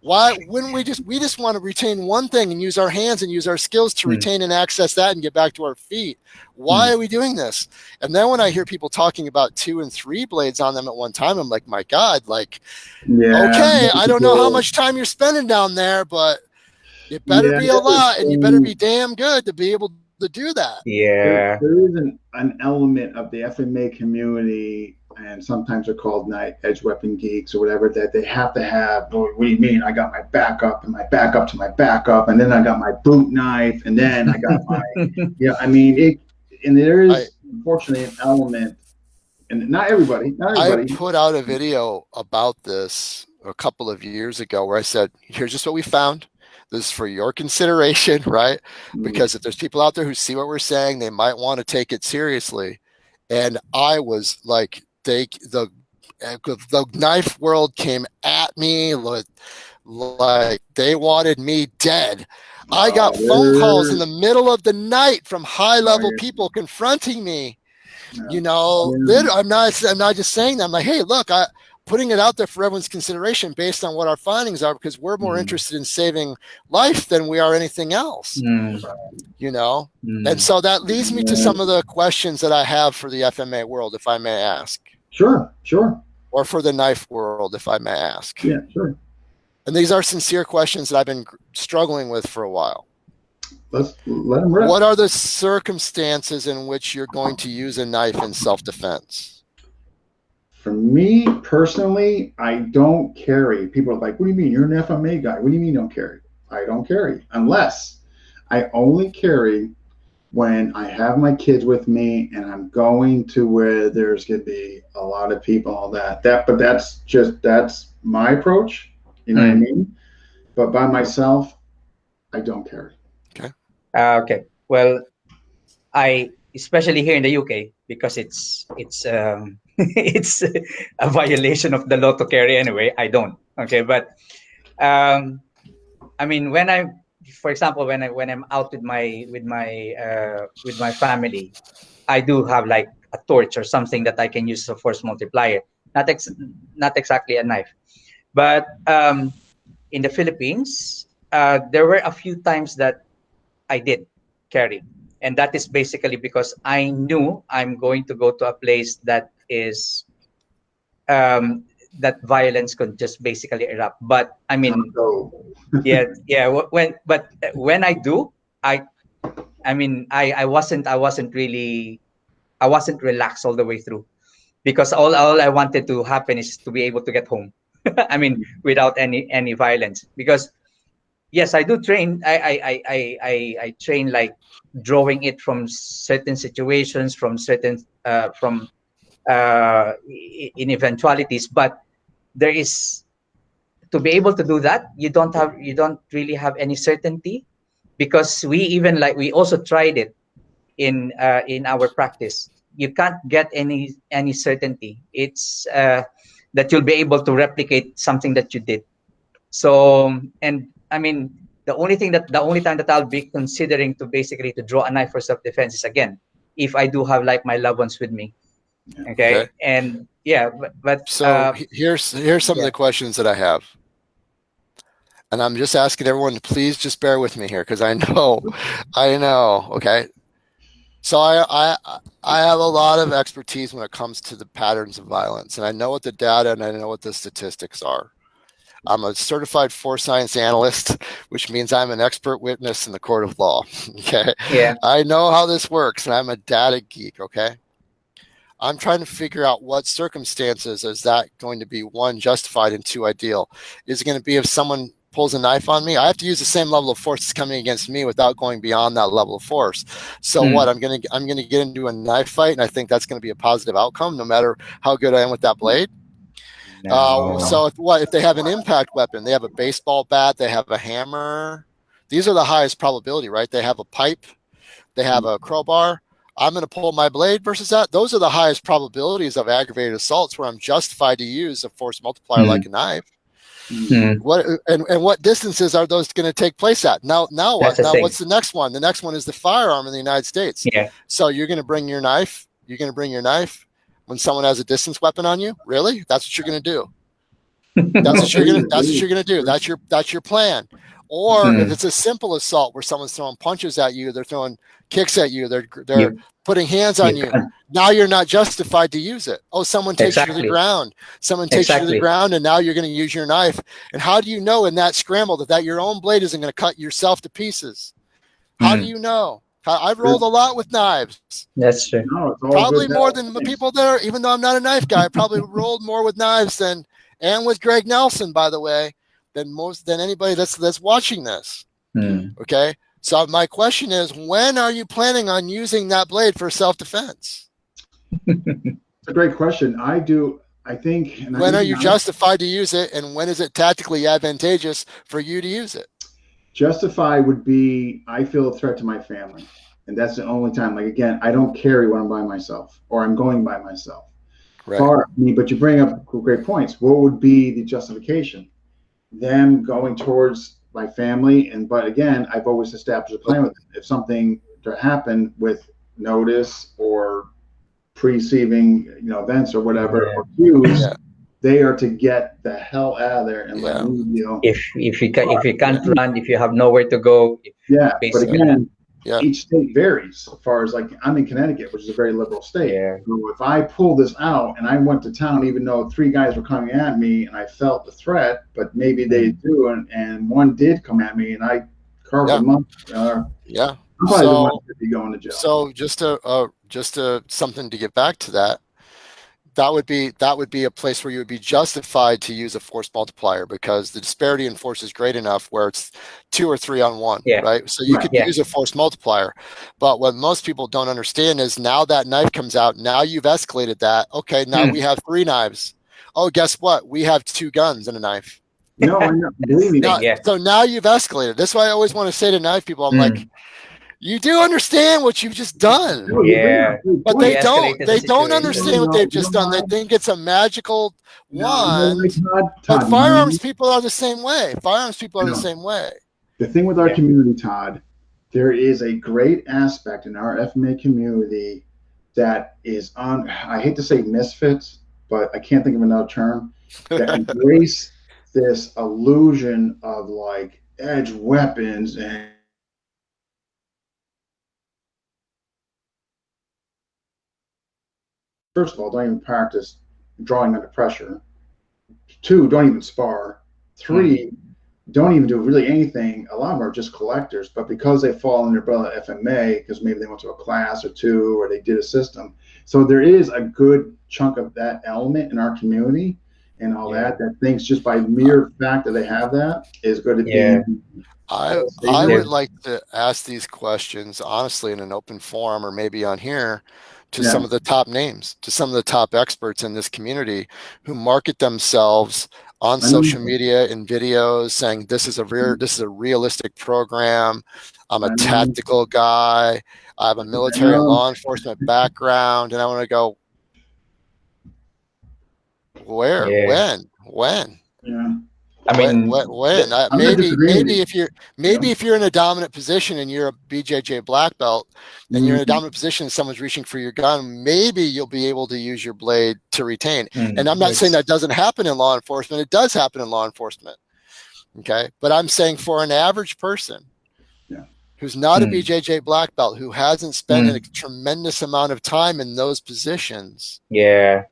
Why wouldn't we just want to retain one thing and use our hands and use our skills to retain and access that and get back to our feet? Why are we doing this? And then when I hear people talking about 2 and 3 blades on them at one time, I'm like, my God, okay, I don't know how much time you're spending down there, but it better be a lot, and you better be damn good to be able to do that. There is an element of the FMA community, and sometimes they're called edge weapon geeks or whatever, that they have to have, what do you mean? I got my backup and my backup to my backup, and then I got my boot knife, and then I got my, and there is, unfortunately, an element, and not everybody. I put out a video about this a couple of years ago where I said, here's just what we found. This is for your consideration, right? Because if there's people out there who see what we're saying, they might want to take it seriously. And I was like, the knife world came at me like they wanted me dead. I got phone calls in the middle of the night from high-level people confronting me. You know, I'm not just saying that. I'm like, hey, look, putting it out there for everyone's consideration based on what our findings are, because we're more interested in saving life than we are anything else. You know, and so that leads me to some of the questions that I have for the FMA world, if I may ask. Sure. Or for the knife world, if I may ask. Yeah, sure. And these are sincere questions that I've been struggling with for a while. Let them rip. What are the circumstances in which you're going to use a knife in self-defense? For me personally, I don't carry. People are like, what do you mean? You're an FMA guy. What do you mean you don't carry? I don't carry unless I only carry when I have my kids with me and I'm going to where there's going to be a lot of people, all that. But that's my approach. You know what I mean? But by myself, I don't carry. Okay. Okay. Well, especially here in the UK, because it's it's a violation of the law to carry anyway. I don't. Okay, but I mean, for example, when I'm out with my family, I do have like a torch or something that I can use as a force multiplier. Not exactly a knife, but in the Philippines, there were a few times that I did carry, and that is basically because I knew I'm going to go to a place that is that violence could just basically erupt. But I mean, when I do, I wasn't relaxed all the way through, because all I wanted to happen is to be able to get home. I mean, without any violence. Because yes, I do train. I train like drawing it from certain situations, from certain in eventualities. But there is, to be able to do that, you don't really have any certainty, because we also tried it in our practice. You can't get any certainty. It's that you'll be able to replicate something that you did. So, and I mean, the only time that I'll be considering to draw a knife for self-defense is, again, if I do have like my loved ones with me. Okay. And yeah, but so here's some of the questions that I have. And I'm just asking everyone to please just bear with me here, because I know. Okay. So I have a lot of expertise when it comes to the patterns of violence, and I know what the data and I know what the statistics are. I'm a certified force science analyst, which means I'm an expert witness in the court of law. Okay. Yeah. I know how this works, and I'm a data geek. Okay. I'm trying to figure out what circumstances is that going to be, one, justified, and two, ideal. Is it going to be if someone pulls a knife on me? I have to use the same level of force that's coming against me without going beyond that level of force. So what? I'm going to get into a knife fight, and I think that's going to be a positive outcome, no matter how good I am with that blade. No. So if they have an impact weapon, they have a baseball bat, they have a hammer. These are the highest probability, right? They have a pipe, they have a crowbar. I'm going to pull my blade versus that. Those are the highest probabilities of aggravated assaults where I'm justified to use a force multiplier like a knife. What distances are those going to take place at? Now what? Now what's the next one? The next one is the firearm in the United States. Yeah. So you're going to bring your knife. You're going to bring your knife when someone has a distance weapon on you? Really? That's what you're going to do. That's what you're going to do. That's your plan. Or if it's a simple assault where someone's throwing punches at you, they're throwing kicks at you, they're putting hands on you. Now you're not justified to use it. Oh, someone takes you to the ground. Someone takes you to the ground, and now you're going to use your knife. And how do you know in that scramble that your own blade isn't going to cut yourself to pieces? How do you know? I've rolled a lot with knives. That's true. No, probably more than the people there, even though I'm not a knife guy, I probably rolled more with knives and with Greg Nelson, by the way, than anybody that's watching this. Okay. So my question is, when are you planning on using that blade for self-defense? It's a great question. I think. When are you justified to use it, and when is it tactically advantageous for you to use it? Justify would be, I feel a threat to my family. And that's the only time. Like, again, I don't carry when I'm by myself or I'm going by myself. Right. But you bring up great points. What would be the justification? Them going towards my family, but again, I've always established a plan with them. If something to happen with notice or preceding, events or whatever, or cues, they are to get the hell out of there and let me, if you can't run, if you have nowhere to go. But again, each state varies as far as, like, I'm in Connecticut, which is a very liberal state. So if I pull this out and I went to town, even though 3 guys were coming at me and I felt the threat, but maybe they do, and one did come at me and I carved them up. I'm probably the one that should be going to jail. So just to something to get back to that. That would be a place where you would be justified to use a force multiplier, because the disparity in force is great enough where it's 2 or 3 on 1, right? So you could use a force multiplier. But what most people don't understand is, now that knife comes out, now you've escalated that. Okay, now we have 3 knives. Oh, guess what? We have 2 guns and a knife. No, I know. Believe me. So now you've escalated. That's why I always want to say to knife people, I'm like, you do understand what you've just done. But they don't. They don't understand what they've just done. They think it's a magical wand. But firearms people are the same way. The same way. The thing with our community, Todd, there is a great aspect in our FMA community that is on, I hate to say misfits, but I can't think of another term, that embrace this illusion of, like, edge weapons and first of all, don't even practice drawing under pressure. 2, don't even spar. 3, don't even do really anything. A lot of them are just collectors, but because they fall under umbrella FMA, because maybe they went to a class or 2, or they did a system. So there is a good chunk of that element in our community and all that thinks just by mere fact that they have that is going to be. I would like to ask these questions honestly in an open forum, or maybe on here, to some of the top names, to some of the top experts in this community who market themselves on social media and videos saying this is a realistic program. I'm a tactical guy. I have a military and law enforcement background, and I want to go, where, when? I mean, when? Maybe if you're in a dominant position and you're a BJJ black belt, and you're in a dominant position and someone's reaching for your gun, maybe you'll be able to use your blade to retain. And I'm not saying that doesn't happen in law enforcement. It does happen in law enforcement. Okay, but I'm saying for an average person who's not a BJJ black belt, who hasn't spent a tremendous amount of time in those positions, if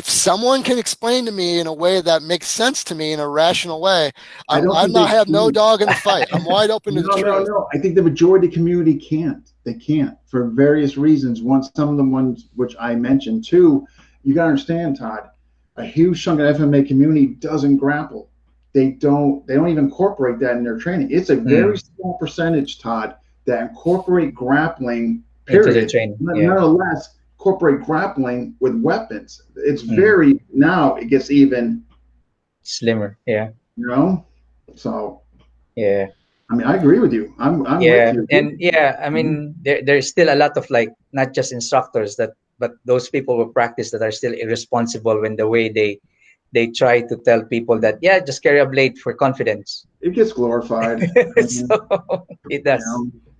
someone can explain to me in a way that makes sense to me in a rational way, I have no dog in the fight. I'm wide open to the truth. No. I think the majority of the community can't. They can't for various reasons. One, some of the ones which I mentioned. 2, you got to understand, Todd, a huge chunk of FMA community doesn't grapple. They don't even incorporate that in their training. It's a very small percentage, Todd, that incorporate grappling, period. Into the training. Nonetheless, incorporate grappling with weapons. It's very, now it gets even slimmer. So I mean, I agree with you. I'm with you. And I mean, there's still a lot of, like, not just instructors but those people who practice that are still irresponsible when the way they try to tell people that just carry a blade for confidence. It gets glorified. So it does.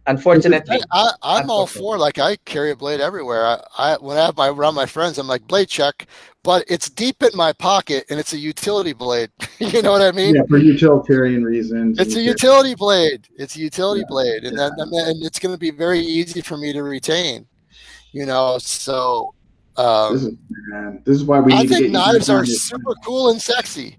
Unfortunately, I'm all for, like, I carry a blade everywhere. When I have around my friends, I'm like, blade check, but it's deep in my pocket and it's a utility blade. You know what I mean? Yeah, for utilitarian reasons. It's a utility blade. It's a utility blade, and and it's going to be very easy for me to retain. So this is why we. I think knives are super cool and sexy.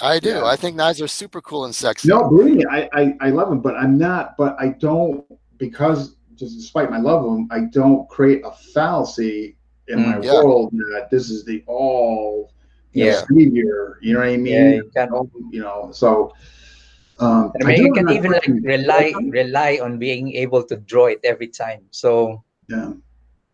I do. I think knives are super cool and sexy. No, believe me, I love them, but I'm not. But I don't, because just despite my love of them, I don't create a fallacy in my world that this is the all savior. You know what I mean? So. I mean, you can even, like, rely on being able to draw it every time. So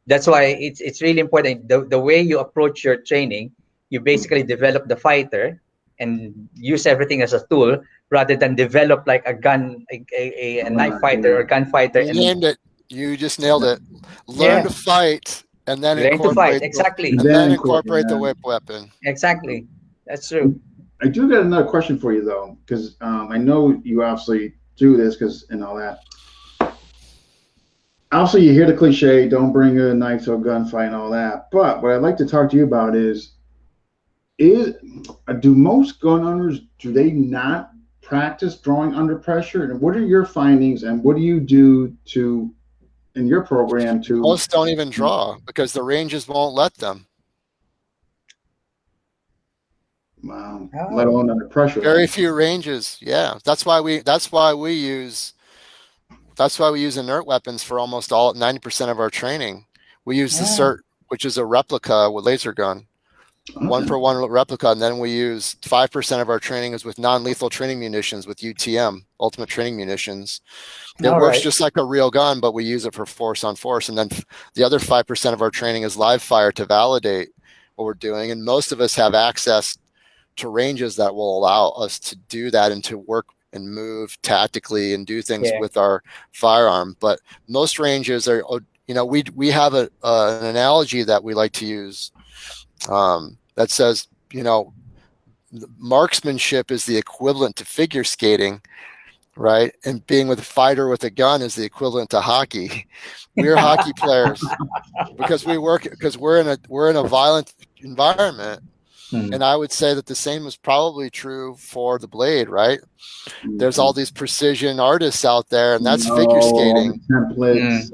that's why it's really important. The way you approach your training, you basically develop the fighter and use everything as a tool rather than develop, like, a gun, a knife fighter or gunfighter. You named it. You just nailed it. Learn to fight and then Learn to fight. Exactly. and then incorporate the whip weapon. Exactly. That's true. I do got another question for you though, because I know you obviously do this and all that. Obviously, you hear the cliche, don't bring a knife to a gunfight and all that. But what I'd like to talk to you about is do most gun owners, do they not practice drawing under pressure? And what are your findings, and what do you do in your program to... Most don't even draw because the ranges won't let them. Wow. Let alone under pressure. Very few ranges. Yeah. That's why we use inert weapons for almost 90% of our training. We use the CERT, which is a replica with laser gun. Okay. 1-for-1 replica, and then we use 5% of our training is with non-lethal training munitions with UTM, ultimate training munitions. It works just like a real gun, but we use it for force on force. And then the other 5% of our training is live fire to validate what we're doing. And most of us have access to ranges that will allow us to do that and to work and move tactically and do things with our firearm. But most ranges are, we have an analogy that we like to use that says, marksmanship is the equivalent to figure skating, right? And being with a fighter with a gun is the equivalent to hockey. We're hockey players because we're in a violent environment. And I would say that the same is probably true for the blade, right? There's all these precision artists out there, and that's figure skating. Templates.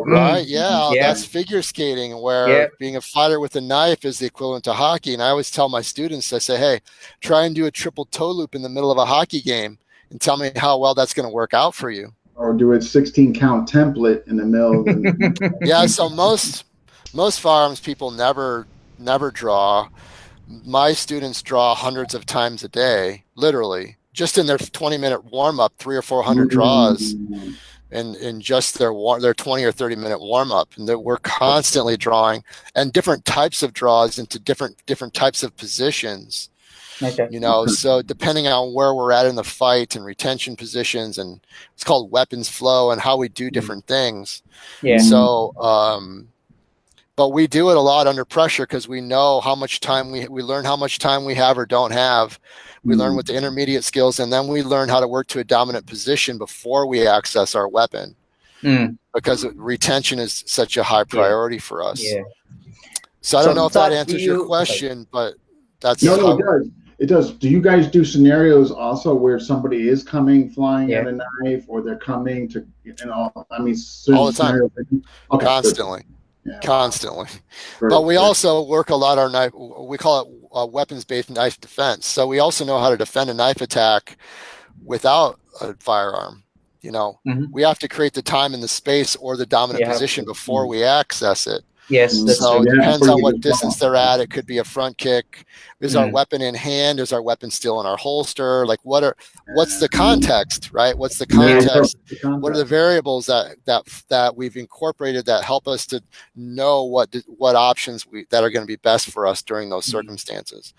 Right? Yeah, that's figure skating, where being a fighter with a knife is the equivalent to hockey. And I always tell my students, I say, hey, try and do a triple toe loop in the middle of a hockey game and tell me how well that's going to work out for you. Or do a 16 count template in the middle. Yeah, so most firearms people never draw. My students draw hundreds of times a day, literally, just in their 20-minute warm-up, 300 or 400 draws, and in just their 20 or 30-minute warm-up. And that we're constantly drawing, and different types of draws into different types of positions. Okay. So depending on where we're at in the fight and retention positions, and it's called weapons flow and how we do different things. Yeah. So, but we do it a lot under pressure because we know how much time we learn how much time we have or don't have. We learn what the intermediate skills, and then we learn how to work to a dominant position before we access our weapon. Because retention is such a high priority for us. Yeah. So I don't know if that answers your question, but that's... No, it does. It does. Do you guys do scenarios also where somebody is coming flying at a knife, or they're coming to, all the time. Okay, constantly. Yeah. Constantly. But we also work a lot on knife. We call it weapons-based knife defense. So we also know how to defend a knife attack without a firearm. We have to create the time and the space or the dominant position before we access it. Yes. So it depends on what distance they're at. It could be a front kick. Is our weapon in hand? Is our weapon still in our holster? Like what's the context, right? What's the context? What are the variables that we've incorporated that help us to know what options that are going to be best for us during those circumstances?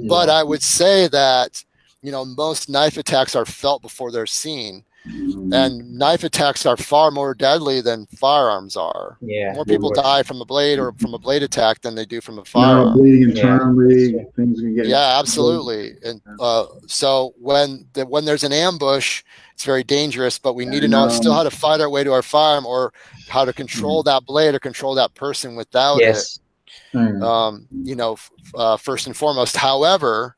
But I would say that, most knife attacks are felt before they're seen. And knife attacks are far more deadly than firearms are. Yeah, more people die from a blade or from a blade attack than they do from a firearm. Bleeding internally, things can get. Yeah, absolutely. And so when there's an ambush, it's very dangerous. But we need to know still how to fight our way to our firearm, or how to control that blade or control that person without it. First and foremost. However,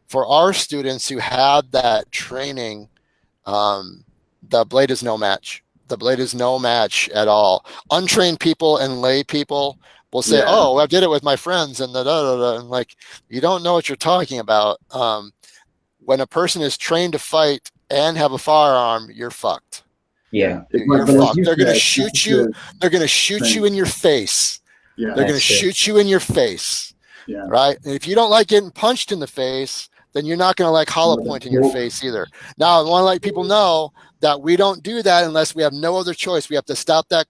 for our students who have that training, the blade is no match. The blade is no match at all. Untrained people and lay people will say, "Oh, I did it with my friends," and and like, you don't know what you're talking about. When a person is trained to fight and have a firearm, you're fucked. Yeah, you're fucked. They're gonna shoot you. They're gonna shoot you in your face. Yeah, they're gonna shoot you in your face. Yeah, right. And if you don't like getting punched in the face, then you're not going to like hollow point in your face either. Now, I want to let people know that we don't do that unless we have no other choice. We have to stop that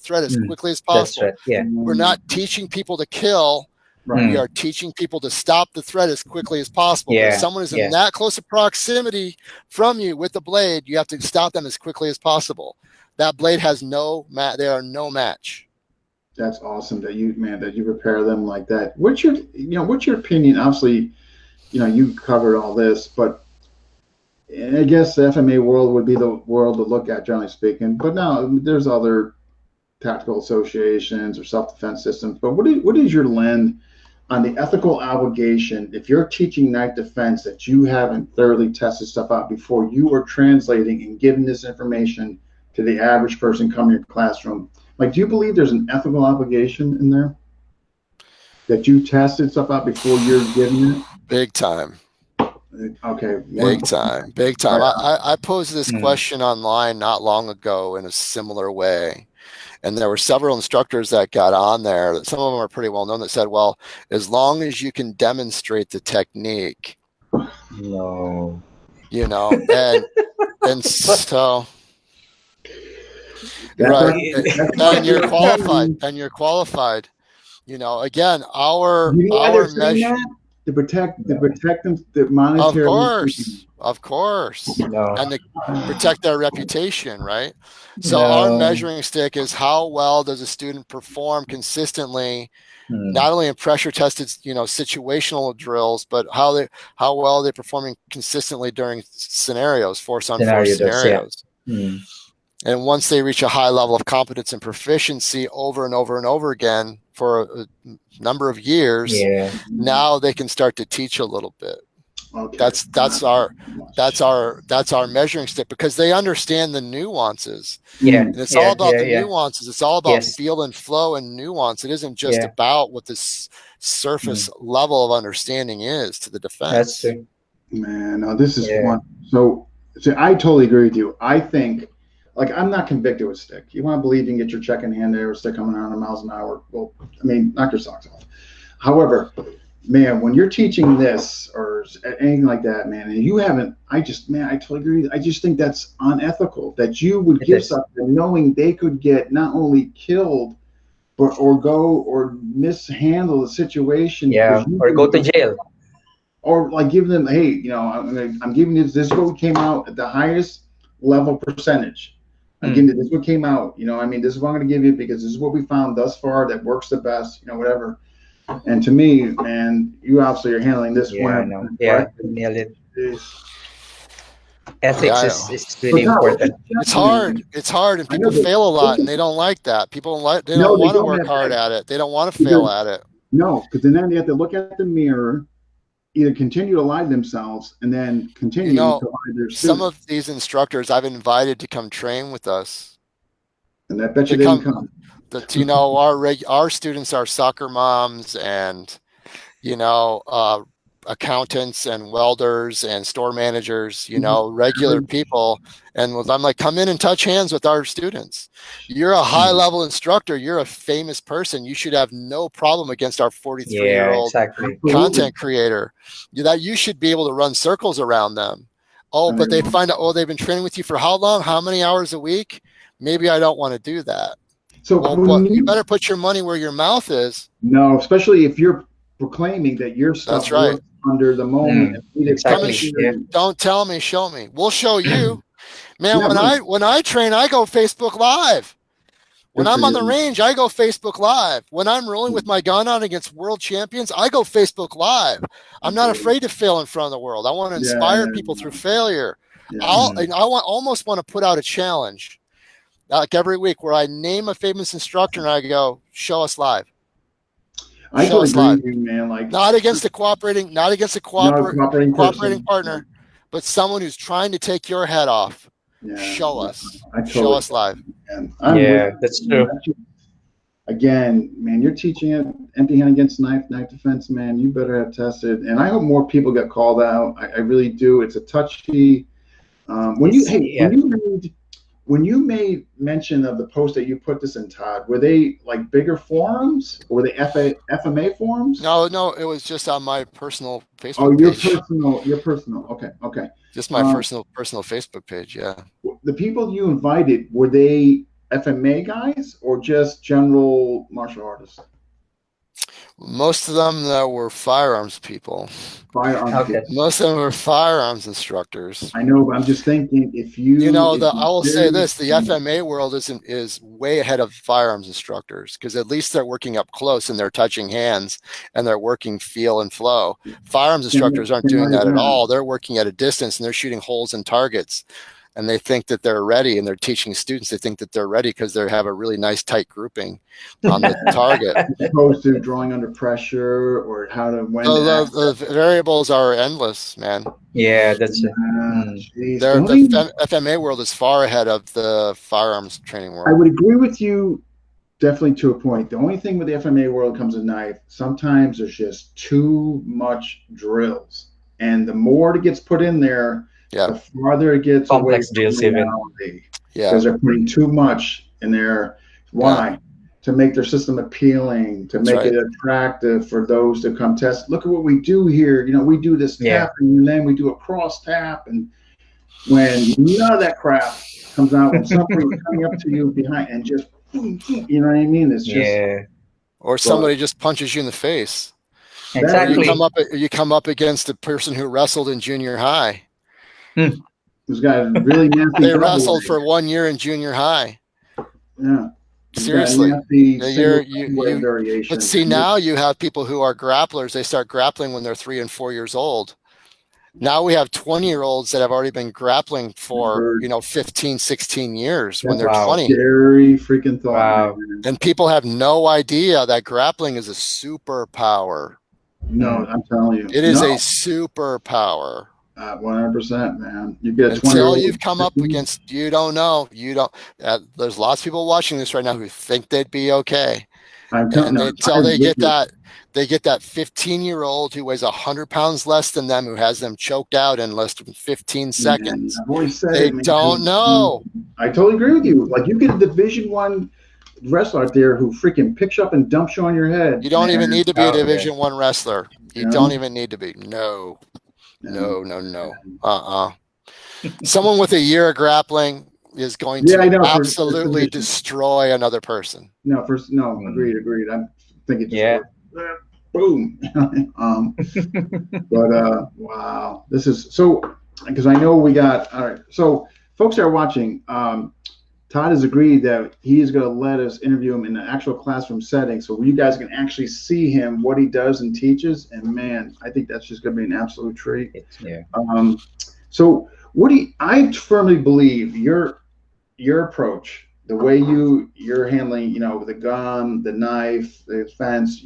threat as quickly as possible. Right. Yeah. We're not teaching people to kill. Right. We are teaching people to stop the threat as quickly as possible. Yeah. If someone is in that close of proximity from you with the blade, you have to stop them as quickly as possible. That blade has they are no match. That's awesome that you prepare them like that. What's your opinion? Obviously, you covered all this, but I guess the FMA world would be the world to look at, generally speaking. But now there's other tactical associations or self-defense systems. But what is your lens on the ethical obligation if you're teaching night defense that you haven't thoroughly tested stuff out before you are translating and giving this information to the average person coming to your classroom? Like, do you believe there's an ethical obligation in there that you tested stuff out before you're giving it? Big time. Okay. Big time. I posed this question online not long ago in a similar way. And there were several instructors that got on there. Some of them are pretty well known that said, well, as long as you can demonstrate the technique. No. And so right. And you're qualified. Again, our measure to protect them, the monetary. Of course, no. And to protect their reputation, right? So our measuring stick is how well does a student perform consistently, not only in pressure tested, situational drills, but how well they're performing consistently during scenarios, force on force scenarios. Yeah. And once they reach a high level of competence and proficiency over and over and over again for a number of years, now they can start to teach a little bit. Okay. That's our measuring stick, because they understand the nuances. Yeah. And it's all about the nuances. It's all about feel and flow and nuance. It isn't just about what this surface level of understanding is to the defense. That's true. Man, no, this is one. So I totally agree with you. I think, like, I'm not convicted with stick. You want to believe you can get your check in hand there with stick coming 100 miles an hour. Well, knock your socks off. However, man, when you're teaching this or anything like that, man, and you haven't, I totally agree. I just think that's unethical that you would give something knowing they could get not only killed, but or mishandle the situation. Yeah, or go to jail. Or like give them, hey, I'm giving you this is what came out at the highest level percentage. Again, this is what came out. This is what I'm going to give you because this is what we found thus far that works the best. Whatever. And to me, man, you obviously are handling this one. I know. Yeah, nailed it. Ethics is really important. It's hard, and people fail a lot, and they don't like that. They don't want to work hard at it. They don't want to fail at it. No, because then they have to look at the mirror, either continue to lie themselves, and then continue to lie their students. Some of these instructors I've invited to come train with us, and I bet you they didn't come. Our students are soccer moms and accountants and welders and store managers, regular people. And I'm like, come in and touch hands with our students. You're a high level instructor. You're a famous person. You should have no problem against our 43-year-old content creator. That you should be able to run circles around them. Oh, but they find out, they've been training with you for how long? How many hours a week? Maybe I don't want to do that. So you better put your money where your mouth is. No, especially if you're proclaiming that your stuff works under the moment. Don't tell me, show me. We'll show you. Man, when I train, I go Facebook Live. When I'm on the range, I go Facebook Live. When I'm rolling with my gun on against world champions, I go Facebook Live. I'm not afraid to fail in front of the world. I want to inspire people through failure. Almost want to put out a challenge. Like every week where I name a famous instructor and I go, show us live. I totally agree with you, man. Like not against a cooperating partner, but someone who's trying to take your head off. Yeah, show us. Show us live. That's true. Again, man, you're teaching it empty hand against knife defense, man. You better have tested. And I hope more people get called out. I really do. It's a touchy. When you made mention of the post that you put this in, Todd, were they like bigger forums or were they FMA forums? No, it was just on my personal Facebook page. Your personal. Okay. Just my personal Facebook page, yeah. The people you invited, were they FMA guys or just general martial artists? Most of them though were firearms people. Firearms. Okay. Most of them were firearms instructors. I know, but I'm just thinking if you I if will say very- this: the FMA world is way ahead of firearms instructors, because at least they're working up close and they're touching hands and they're working feel and flow. Firearms instructors aren't doing that at all. They're working at a distance and they're shooting holes in targets, and they think that they're ready, and they're teaching students. They think that they're ready because they have a really nice tight grouping on the target. as opposed to drawing under pressure or how to when. The variables are endless, man. Yeah, that's it. The FMA world is far ahead of the firearms training world. I would agree with you definitely to a point. The only thing with the FMA world comes with knife, sometimes there's just too much drills. And the more it gets put in there, the farther it gets complex away drills from even. reality. Because they're putting too much in there. Why? Yeah. To make their system appealing, to make it attractive for those to come test. Look at what we do here. We do this tapping, and then we do a cross tap. And when none of that crap comes out, when somebody's coming up to you behind and just, you know what I mean? It's just. Or somebody just punches you in the face. Exactly. You come up against a person who wrestled in junior high. Who's got really nasty. They wrestled for 1 year in junior high. Yeah. Seriously. But see, now you have people who are grapplers. They start grappling when they're 3 and 4 years old. Now we have 20-year-olds that have already been grappling for 15, 16 years when they're 20. Scary freaking thought. Wow. And people have no idea that grappling is a superpower. No, I'm telling you. It is a superpower. 100%, man. You get until you've come up against, you don't know. There's lots of people watching this right now who think they'd be okay. Until they get that 15-year-old who weighs 100 pounds less than them, who has them choked out in less than 15 seconds. They don't know. I totally agree with you. Like, you get a Division I wrestler out there who freaking picks up and dumps you on your head. You don't even need to be a Division I wrestler. You don't even need to be. No. Someone with a year of grappling is going to absolutely destroy another person. Agreed. I'm thinking boom. But wow, this is so, because I know we got, all right. So folks that are watching, Todd has agreed that he is going to let us interview him in an actual classroom setting, so you guys can actually see him, what he does and teaches. And man, I think that's just going to be an absolute treat. So I firmly believe your approach, the way you're handling, the gun, the knife, the fence,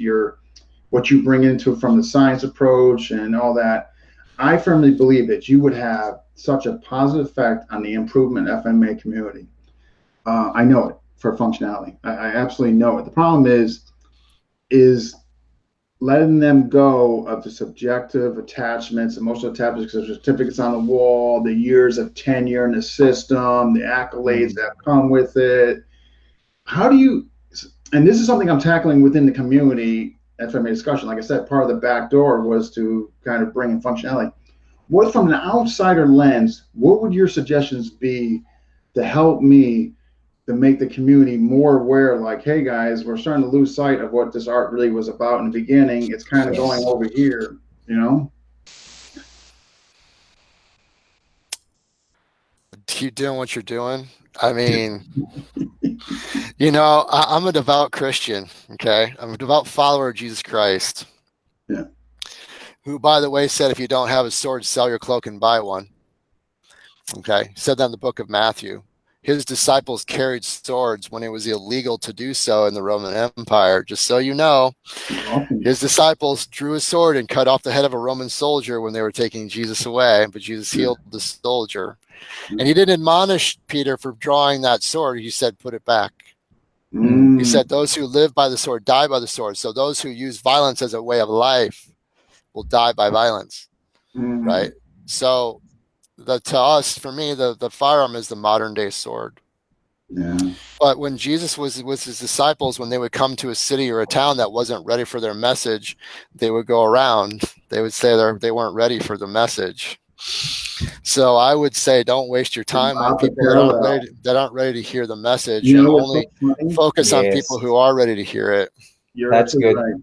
what you bring into from the science approach and all that, I firmly believe that you would have such a positive effect on the improvement FMA community. I know it for functionality. I absolutely know it. The problem is letting them go of the subjective attachments, emotional attachments, because there's certificates on the wall, the years of tenure in the system, the accolades that come with it. How do you, and this is something I'm tackling within the community FMA discussion. Like I said, part of the back door was to kind of bring in functionality. What, from an outsider lens, what would your suggestions be to help me to make the community more aware, like, hey guys, we're starting to lose sight of what this art really was about in the beginning. It's kind of going over here, Keep doing what you're doing. I mean, I'm a devout Christian, okay? I'm a devout follower of Jesus Christ. Yeah. Who, by the way, said if you don't have a sword, sell your cloak and buy one. Okay? He said that in the book of Matthew. His disciples carried swords when it was illegal to do so in the Roman Empire. Just so you know, his disciples drew a sword and cut off the head of a Roman soldier when they were taking Jesus away, but Jesus healed the soldier. And he didn't admonish Peter for drawing that sword. He said, put it back. He said, those who live by the sword die by the sword. So those who use violence as a way of life will die by violence. Right? So to us, for me, the firearm is the modern day sword. Yeah. But when Jesus was with his disciples, when they would come to a city or a town that wasn't ready for their message, they would go around. They would say they weren't ready for the message. So I would say, don't waste your time on people that aren't ready to hear the message. And only focus on people who are ready to hear it. That's good. Right.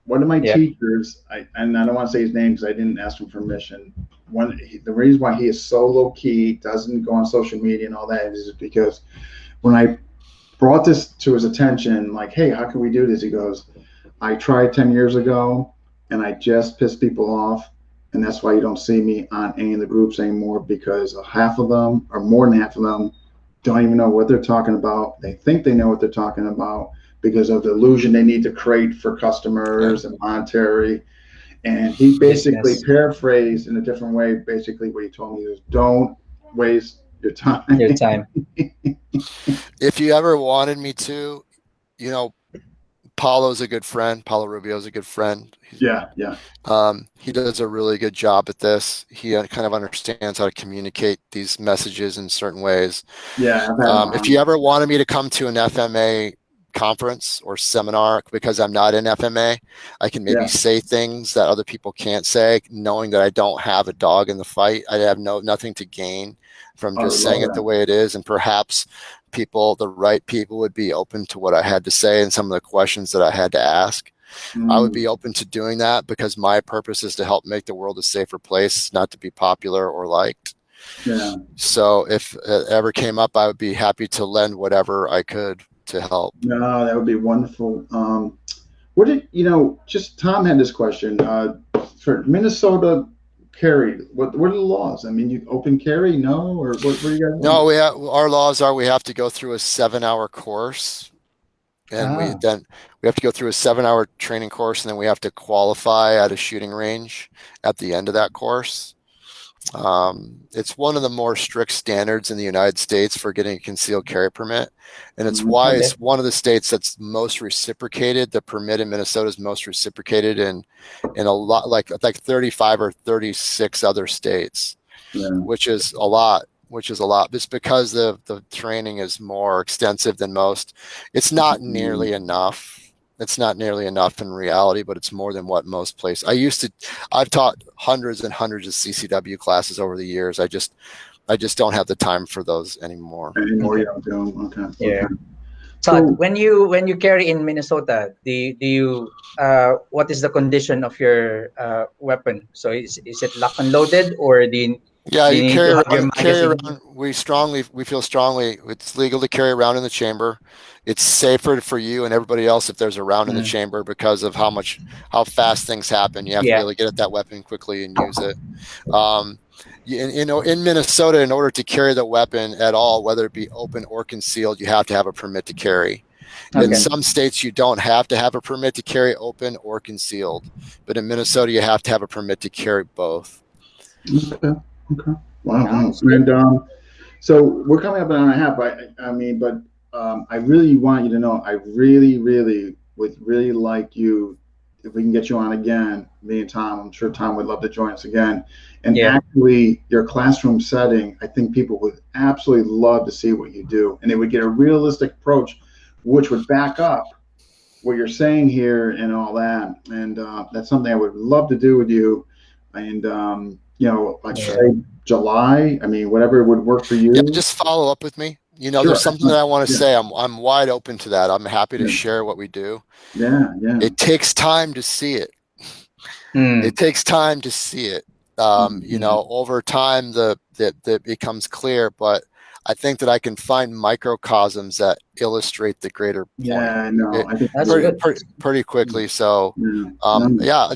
one of my Yeah. teachers, and I don't want to say his name because I didn't ask him permission. The reason why he is so low key, doesn't go on social media and all that, is because when I brought this to his attention, like, hey, how can we do this? He goes, I tried 10 years ago and I just pissed people off. And that's why you don't see me on any of the groups anymore, because half of them, or more than half of them, don't even know what they're talking about. They think they know what they're talking about because of the illusion they need to create for customers and monetary. And he basically paraphrased in a different way, basically what he told me is, don't waste your time. Your time. If you ever wanted me to, you know, Paulo's a good friend. Paulo Rubio's a good friend. Yeah. He does a really good job at this. He kind of understands how to communicate these messages in certain ways. Yeah. If you ever wanted me to come to an FMA conference or seminar, because I'm not in FMA, I can maybe say things that other people can't say, knowing that I don't have a dog in the fight. I have nothing to gain from just saying it the way it is, and perhaps the right people would be open to what I had to say and some of the questions that I had to ask. I would be open to doing that, because my purpose is to help make the world a safer place, not to be popular or liked. Yeah. So if it ever came up, I would be happy to lend whatever I could to help. No, that would be wonderful. Just Tom had this question. For Minnesota carry, what are the laws? I mean, you open carry, no? Or what do you guys? No, our laws are we have to go through a 7-hour course. And we have to go through a 7-hour training course, and then we have to qualify at a shooting range at the end of that course. It's one of the more strict standards in the United States for getting a concealed carry permit. And it's why it's one of the states that's most reciprocated. The permit in Minnesota is most reciprocated in a lot, like 35 or 36 other states, which is a lot. It's because the training is more extensive than most. It's not nearly enough. It's not nearly enough in reality, but it's more than what most places. I've taught hundreds and hundreds of CCW classes over the years. I just don't have the time for those anymore. You don't do them. Okay. Yeah. Okay. Todd, when you carry in Minnesota, do you what is the condition of your weapon? So is it lock and loaded, or do you? Yeah, you carry around. We feel strongly it's legal to carry around in the chamber. It's safer for you and everybody else if there's a round in the chamber, because of how fast things happen. You have to be able to get at that weapon quickly and use it. In Minnesota, in order to carry the weapon at all, whether it be open or concealed, you have to have a permit to carry. Okay. In some states, you don't have to have a permit to carry open or concealed, but in Minnesota, you have to have a permit to carry both. Okay. Wow. And so we're coming up an hour and a half. But I really want you to know, I really would really like you, if we can get you on again, me and Tom. I'm sure Tom would love to join us again. And actually, your classroom setting, I think people would absolutely love to see what you do, and they would get a realistic approach, which would back up what you're saying here and all that. And that's something I would love to do with you. And say July. I mean, whatever would work for you. Yeah, just follow up with me. There's something that I want to say. I'm wide open to that. I'm happy to share what we do. Yeah. It takes time to see it. It takes time to see it. Over time, that becomes clear. But I think that I can find microcosms that illustrate the greater point. Yeah, no, I think that's pretty quickly. So,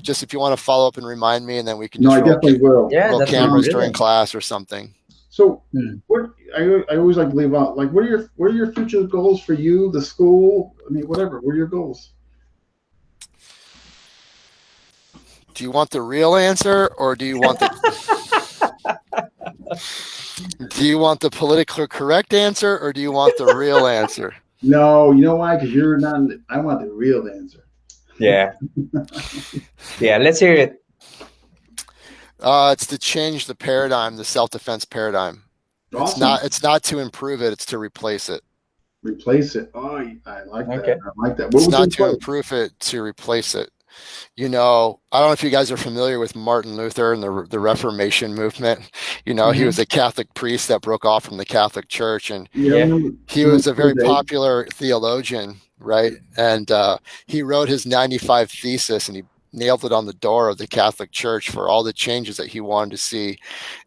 just if you want to follow up and remind me, and then we can I definitely will. Roll cameras during class or something. So, what I always like to leave out, like, what are your future goals for you, the school? I mean, whatever. What are your goals? Do you want the real answer, or do you want the do you want the politically correct answer, or do you want the real answer? No, you know why? Because you're not. I want the real answer. Yeah. Yeah. Let's hear it. It's to change the paradigm, the self-defense paradigm. Awesome. It's not to improve it; it's to replace it. Replace it. Oh, I like that. Okay. I like that. It's not to improve it; to replace it. I don't know if you guys are familiar with Martin Luther and the Reformation movement. He was a Catholic priest that broke off from the Catholic Church, and he was a very popular theologian, right? And he wrote his 95 thesis, and he nailed it on the door of the Catholic Church for all the changes that he wanted to see.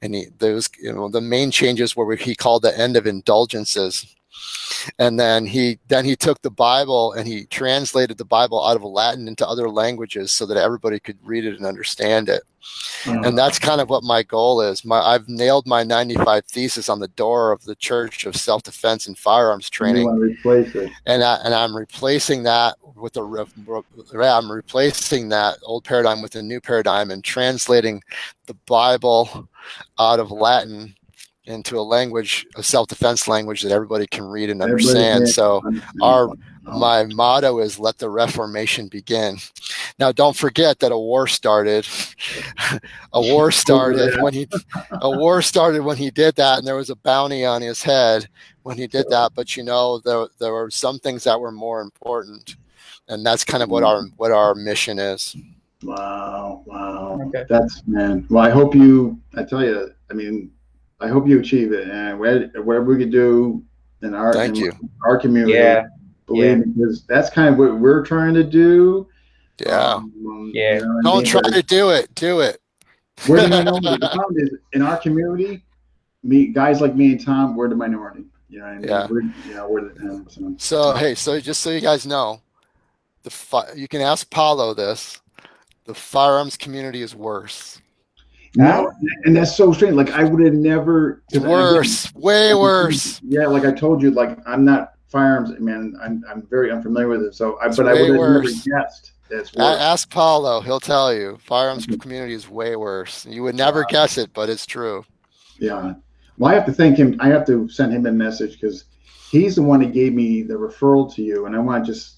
And those, the main changes were what he called the end of indulgences. And then he took the Bible and he translated the Bible out of Latin into other languages so that everybody could read it and understand it. And that's kind of what my goal is. I've nailed my 95 thesis on the door of the Church of Self-Defense and Firearms Training. You want to replace it. And I'm replacing that with I'm replacing that old paradigm with a new paradigm and translating the Bible out of Latin into a language, a self-defense language that everybody can read and understand. So my motto is "Let the Reformation begin." Now, don't forget that a war started. a war started when he did that, and there was a bounty on his head when he did that. But there were some things that were more important, and that's kind of what our mission is. Wow. Okay. That's, man. Well, I hope you. I tell you, I mean, I hope you achieve it, and whatever we could do in our community, believe me, because that's kind of what we're trying to do. Yeah. Don't try to do it. Do it. We're the minority. The problem is, in our community, guys like me and Tom, we're the minority. You know what I mean? Yeah. We're the 10%. So just so you guys know, you can ask Paulo this. The firearms community is worse. No, and that's so strange. Like, I would have never. Worse, way worse. Yeah, like I told you, like, I'm not firearms, man. I'm very unfamiliar with it. So, but I would have never guessed. That's worse. Ask Paulo; he'll tell you. Firearms community is way worse. You would never guess it, but it's true. Yeah. Well, I have to thank him. I have to send him a message because he's the one that gave me the referral to you, and I want to just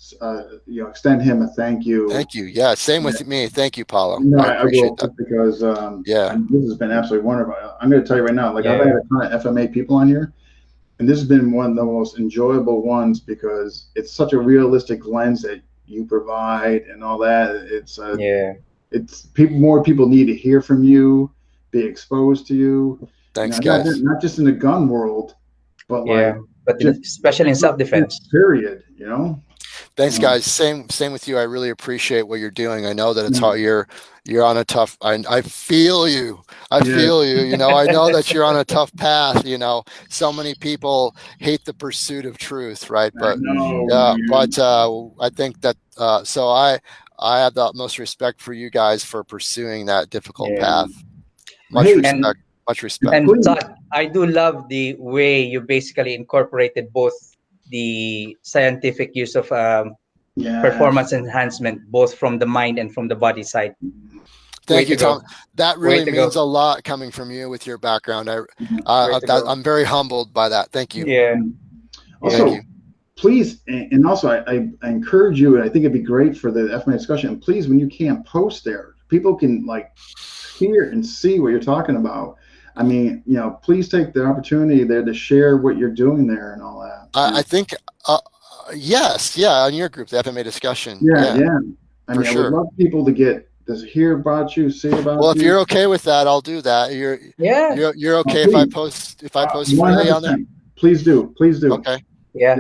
extend him a thank you. Thank you. Yeah, same with me. Thank you, Paulo. No, I appreciate that because this has been absolutely wonderful. I'm going to tell you right now, like, I've had a ton of FMA people on here, and this has been one of the most enjoyable ones because it's such a realistic lens that you provide and all that. It's more people need to hear from you, be exposed to you. Thanks, guys. Not just in the gun world, but but especially in self-defense. Period. Thanks, guys. Same with you. I really appreciate what you're doing. I know that it's hard. You're on a tough. I feel you. I feel you. I know that you're on a tough path. So many people hate the pursuit of truth, right? But I think that. So I have the utmost respect for you guys for pursuing that difficult path. Much respect. And Todd, I do love the way you basically incorporated both the scientific use of performance enhancement, both from the mind and from the body side. Thank you, Tom. That really means a lot coming from you with your background. I'm very humbled by that. Thank you. Yeah. Also, please, and also I encourage you, and I think it'd be great for the FMA discussion. Please, when you can, post there. People can hear and see what you're talking about. I mean, please take the opportunity there to share what you're doing there and all that. I think, yes, on your group, the FMA discussion. Yeah. I mean, I would love people to hear about you, see about you. Well, if you're okay with that, I'll do that. You're okay if I post freely on there? Please do. Okay. Yeah.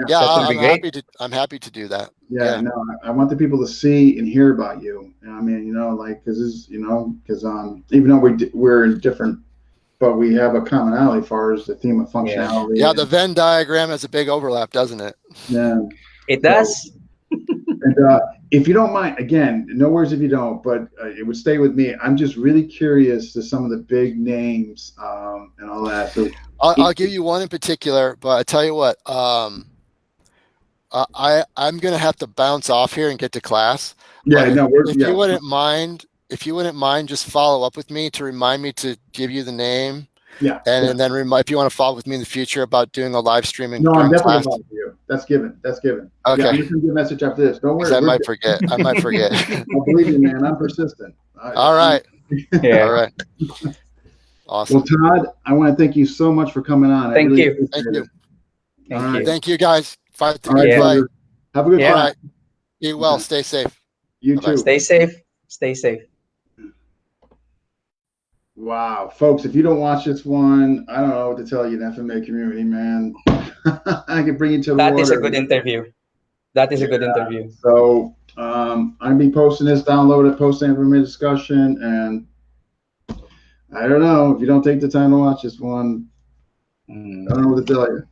I'm happy to do that. Yeah. No, I want the people to see and hear about you. I mean, because even though we're in different, but we have a commonality as far as the theme of functionality. Yeah, the Venn diagram has a big overlap, doesn't it? Yeah. It does. And if you don't mind, again, no worries if you don't, but it would stay with me. I'm just really curious to some of the big names and all that. So I'll give you one in particular, but I tell you what, I'm going to have to bounce off here and get to class. Yeah, If you wouldn't mind, just follow up with me to remind me to give you the name. Yeah. And then if you want to follow up with me in the future about doing a live streaming. No, I'm definitely following you. That's given. Okay. Yeah, I'm just going to give a message after this. Don't worry. I might forget. I'll believe you, man. I'm persistent. All right. Yeah. All right. Awesome. Well, Todd, I want to thank you so much for coming on. Thank you. Thank you, guys. Fight the good fight. Have a good fight. All right. Be well. Stay safe. You too. Stay safe. Stay safe. Wow, folks, if you don't watch this one, I don't know what to tell you, the FMA community, man. I can bring you to the That water. is a good interview. That is a good interview. So I'll be posting this, download it, posting it for my discussion, and I don't know if you don't take the time to watch this one. I don't know what to tell you.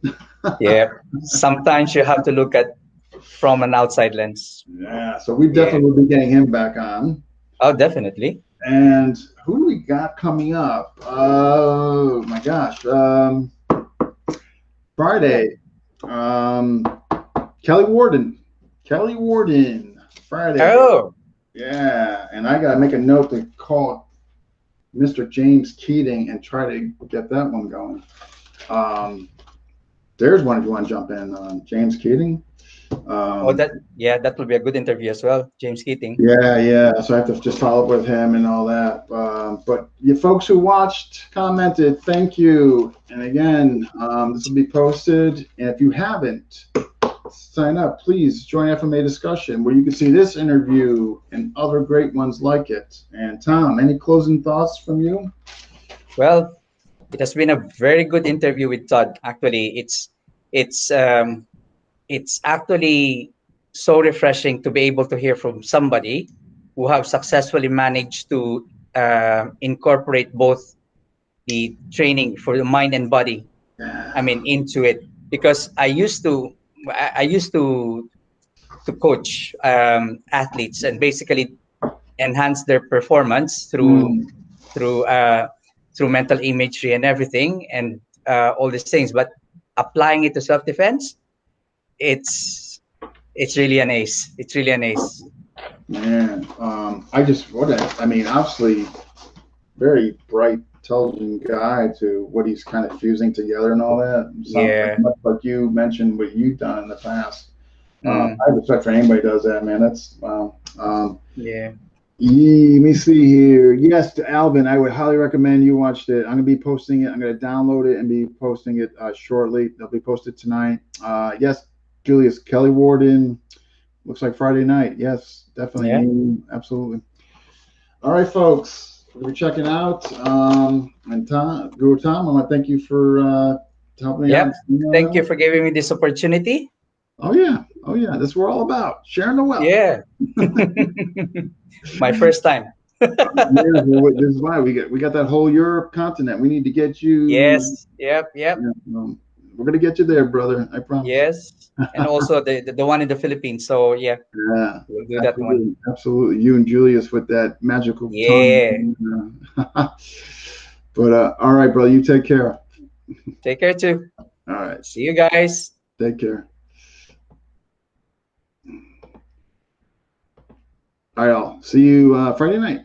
Yeah, sometimes you have to look at from an outside lens. Yeah, so we definitely will be getting him back on. Oh, definitely. And who do we got coming up? Oh my gosh, Friday. Kelly Warden, Friday. Oh, yeah, and I gotta make a note to call Mr. James Keating and try to get that one going. There's one if you want to jump in, James Keating. that will be a good interview as well, James Keating. Yeah. So I have to just follow up with him and all that. But you folks who watched, commented, thank you. And again, this will be posted. And if you haven't, sign up. Please join FMA discussion where you can see this interview and other great ones like it. And Tom, any closing thoughts from you? Well, it has been a very good interview with Todd. Actually, it's actually so refreshing to be able to hear from somebody who have successfully managed to incorporate both the training for the mind and body, into it. Because I used to coach athletes and basically enhance their performance through mental imagery and everything, and all these things. But applying it to self-defense, it's really an ace. It's really an ace. Man, obviously very bright, intelligent guy to what he's kind of fusing together and all that. Much like you mentioned what you've done in the past. I have respect for anybody who does that, man. That's let me see here. Yes, to Alvin, I would highly recommend you watched it. I'm going to be posting it. I'm going to download it and be posting it shortly. They'll be posted tonight. Yes, Julius, Kelly Warden. Looks like Friday night. Yes, definitely. Yeah. Absolutely. All right, folks. We're checking out. And Guru Tom, I want to thank you for helping me out. Thank you for giving me this opportunity. Oh, yeah. That's what we're all about. Sharing the wealth. Yeah. My first time. This is why we got that whole Europe continent. We need to get you. Yes. Yep. We're gonna get you there, brother. I promise. Yes, and also the one in the Philippines. So we'll do that one. Absolutely, you and Julius with that magical tongue. But all right, brother. You take care. Take care too. All right. See you guys. Take care. All right, I'll see you Friday night.